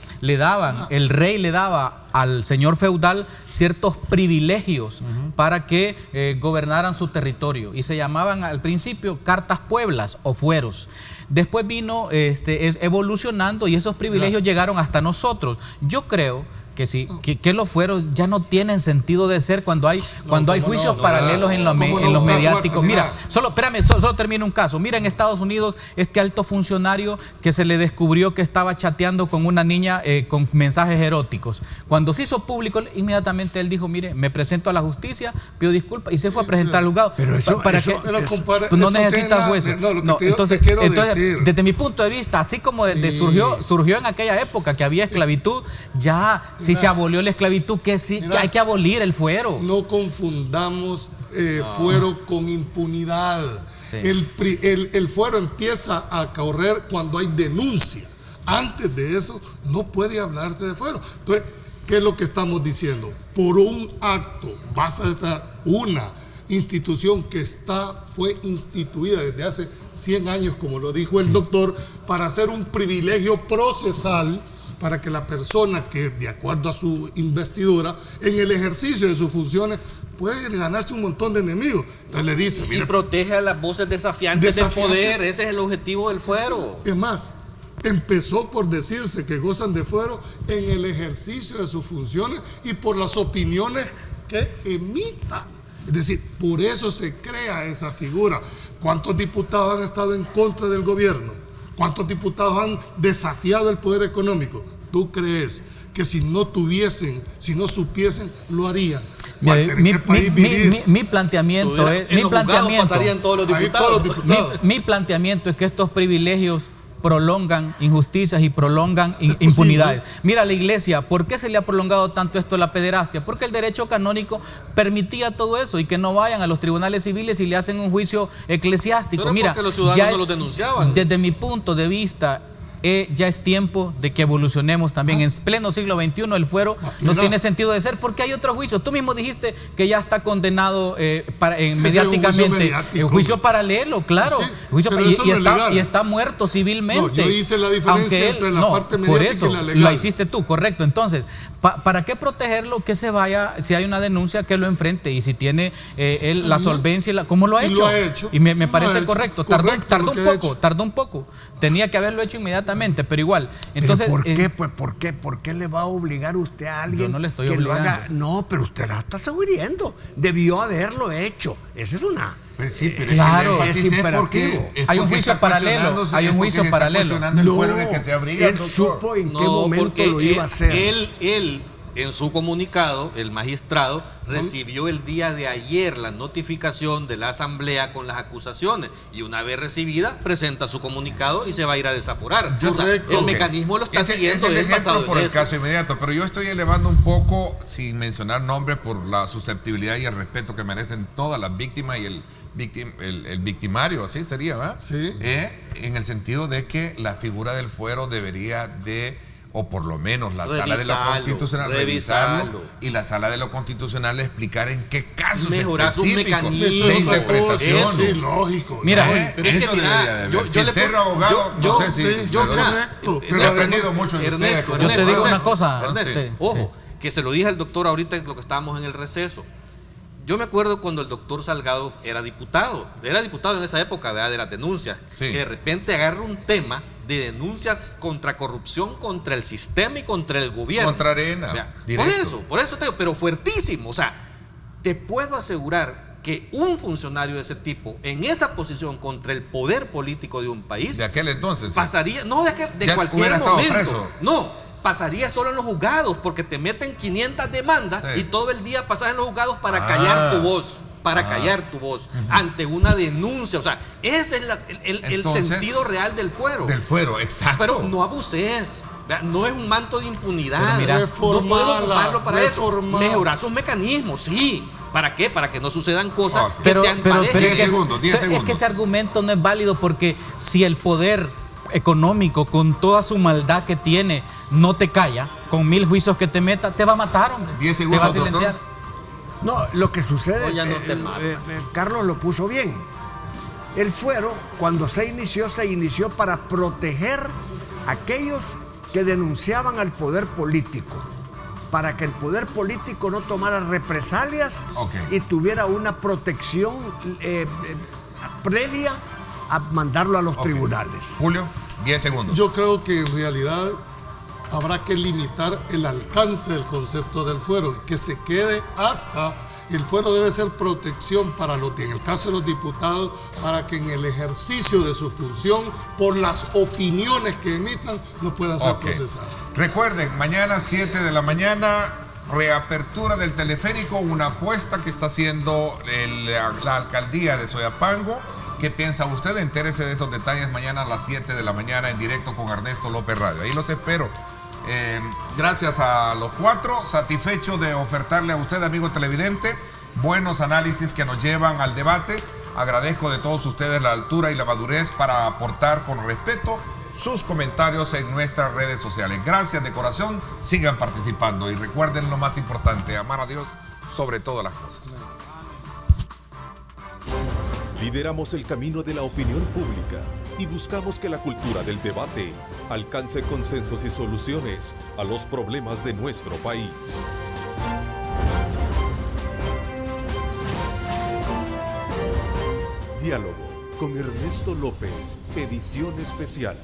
el rey le daba al señor feudal ciertos privilegios para que gobernaran su territorio, y se llamaban al principio cartas pueblas o fueros. Después vino evolucionando y esos privilegios llegaron hasta nosotros. Yo creo que sí, que los fueros ya no tienen sentido de ser cuando hay juicios paralelos en los mediáticos. Mira, solo termino un caso. Mira, en Estados Unidos, este alto funcionario que se le descubrió que estaba chateando con una niña con mensajes eróticos. Cuando se hizo público, inmediatamente él dijo, mire, me presento a la justicia, pido disculpas, y se fue a presentar al juzgado. Pero no necesitas jueces. Entonces, desde mi punto de vista, así como surgió en aquella época que había esclavitud, ya... Si se abolió la esclavitud, que hay que abolir el fuero. No confundamos fuero con impunidad. Sí. El fuero empieza a correr cuando hay denuncia. Antes de eso no puede hablarse de fuero. Entonces, ¿qué es lo que estamos diciendo? Por un acto, vas a estar una institución que fue instituida desde hace 100 años, como lo dijo el doctor, para hacer un privilegio procesal, para que la persona que, de acuerdo a su investidura, en el ejercicio de sus funciones, puede ganarse un montón de enemigos. Entonces le dice, y protege a las voces desafiantes del poder. Ese es el objetivo del fuero. Es más, empezó por decirse que gozan de fuero en el ejercicio de sus funciones y por las opiniones que emitan. Es decir, por eso se crea esa figura. ¿Cuántos diputados han estado en contra del gobierno? ¿Cuántos diputados han desafiado el poder económico? ¿Tú crees que si no supiesen, lo harían? Mi planteamiento es... pasarían todos los diputados. Mi planteamiento es que estos privilegios prolongan injusticias y prolongan impunidades. Mira, la iglesia, ¿por qué se le ha prolongado tanto esto a la pederastia? Porque el derecho canónico permitía todo eso, y que no vayan a los tribunales civiles y le hacen un juicio eclesiástico. Pero mira, porque los ciudadanos no lo denunciaban. Desde mi punto de vista, ya es tiempo de que evolucionemos también. En pleno siglo XXI el fuero no tiene sentido de ser, porque hay otros juicios. Tú mismo dijiste que ya está condenado mediáticamente. Un juicio paralelo, claro. Sí, y está muerto civilmente. Yo hice la diferencia entre la parte mediática y la legal. Lo hiciste tú, correcto. Entonces, ¿para qué protegerlo? Que se vaya, si hay una denuncia, que lo enfrente, y si tiene la solvencia, ¿cómo lo ha hecho? Y me parece correcto. Tardó un poco. Tenía que haberlo hecho inmediatamente, pero igual. Entonces, ¿por qué le va a obligar usted a alguien? Yo no le estoy que obligando. Lo haga? No, pero usted la está sugiriendo. Debió haberlo hecho. Esa es una. Claro, es imperativo. Hay un juicio paralelo. Hay un juicio paralelo. Él supo en qué momento lo iba a hacer. Él, en su comunicado, el magistrado recibió el día de ayer la notificación de la asamblea con las acusaciones, y una vez recibida presenta su comunicado y se va a ir a desaforar. El mecanismo lo está siguiendo. Es el ejemplo por el caso inmediato, pero yo estoy elevando un poco, sin mencionar nombres, por la susceptibilidad y el respeto que merecen todas las víctimas y el victimario, así sería, ¿verdad? Sí. En el sentido de que la figura del fuero debería de, o por lo menos la sala de lo constitucional, revisarlo, y la sala de lo constitucional explicar en qué casos mejorar sus mecanismos de interpretación. Sí, lógico. Mira, pero es que mira, sin ser abogado, no sé si yo he aprendido mucho de ustedes. Yo te digo una cosa, ojo, que se lo dije al doctor ahorita, lo que estábamos en el receso. Yo me acuerdo cuando el doctor Salgado era diputado en esa época, ¿verdad?, de las denuncias, que de repente agarra un tema de denuncias contra corrupción, contra el sistema y contra el gobierno. Contra Arena. Por eso te digo, pero fuertísimo. O sea, te puedo asegurar que un funcionario de ese tipo, en esa posición contra el poder político de un país, de aquel entonces, pasaría, no de cualquier momento, no, pasaría solo en los juzgados, porque te meten 500 demandas y todo el día pasas en los juzgados para callar tu voz. para callar tu voz ante una denuncia. O sea, ese es el sentido real del fuero. Del fuero, exacto. Pero no abuses. No es un manto de impunidad. Mira, no podemos ocuparlo para eso. Mejorar sus mecanismos, sí. ¿Para qué? Para que no sucedan cosas que te emparejen. 10 segundos. Es que ese argumento no es válido, porque si el poder económico, con toda su maldad que tiene, no te calla, con 1000 juicios que te meta, te va a matar, hombre. 10 segundos, te va a silenciar. doctor. No, lo que sucede, No, ya no te mata. Carlos lo puso bien. El fuero, cuando se inició para proteger a aquellos que denunciaban al poder político, para que el poder político no tomara represalias y tuviera una protección previa a mandarlo a los tribunales. Julio, 10 segundos. Yo creo que en realidad habrá que limitar el alcance del concepto del fuero, que se quede hasta. El fuero debe ser protección para en el caso de los diputados, para que en el ejercicio de su función, por las opiniones que emitan, no puedan ser procesados. Recuerden, mañana 7 de la mañana, reapertura del teleférico, una apuesta que está haciendo la alcaldía de Soyapango. ¿Qué piensa usted? Entérese de esos detalles mañana a las 7 de la mañana en directo con Ernesto López Radio. Ahí los espero. Gracias a los 4, satisfecho de ofertarle a usted, amigo televidente, buenos análisis que nos llevan al debate. Agradezco de todos ustedes la altura y la madurez para aportar con respeto sus comentarios en nuestras redes sociales. Gracias de corazón, sigan participando y recuerden lo más importante, amar a Dios sobre todas las cosas. Lideramos el camino de la opinión pública y buscamos que la cultura del debate alcance consensos y soluciones a los problemas de nuestro país. Diálogo con Ernesto López, edición especial.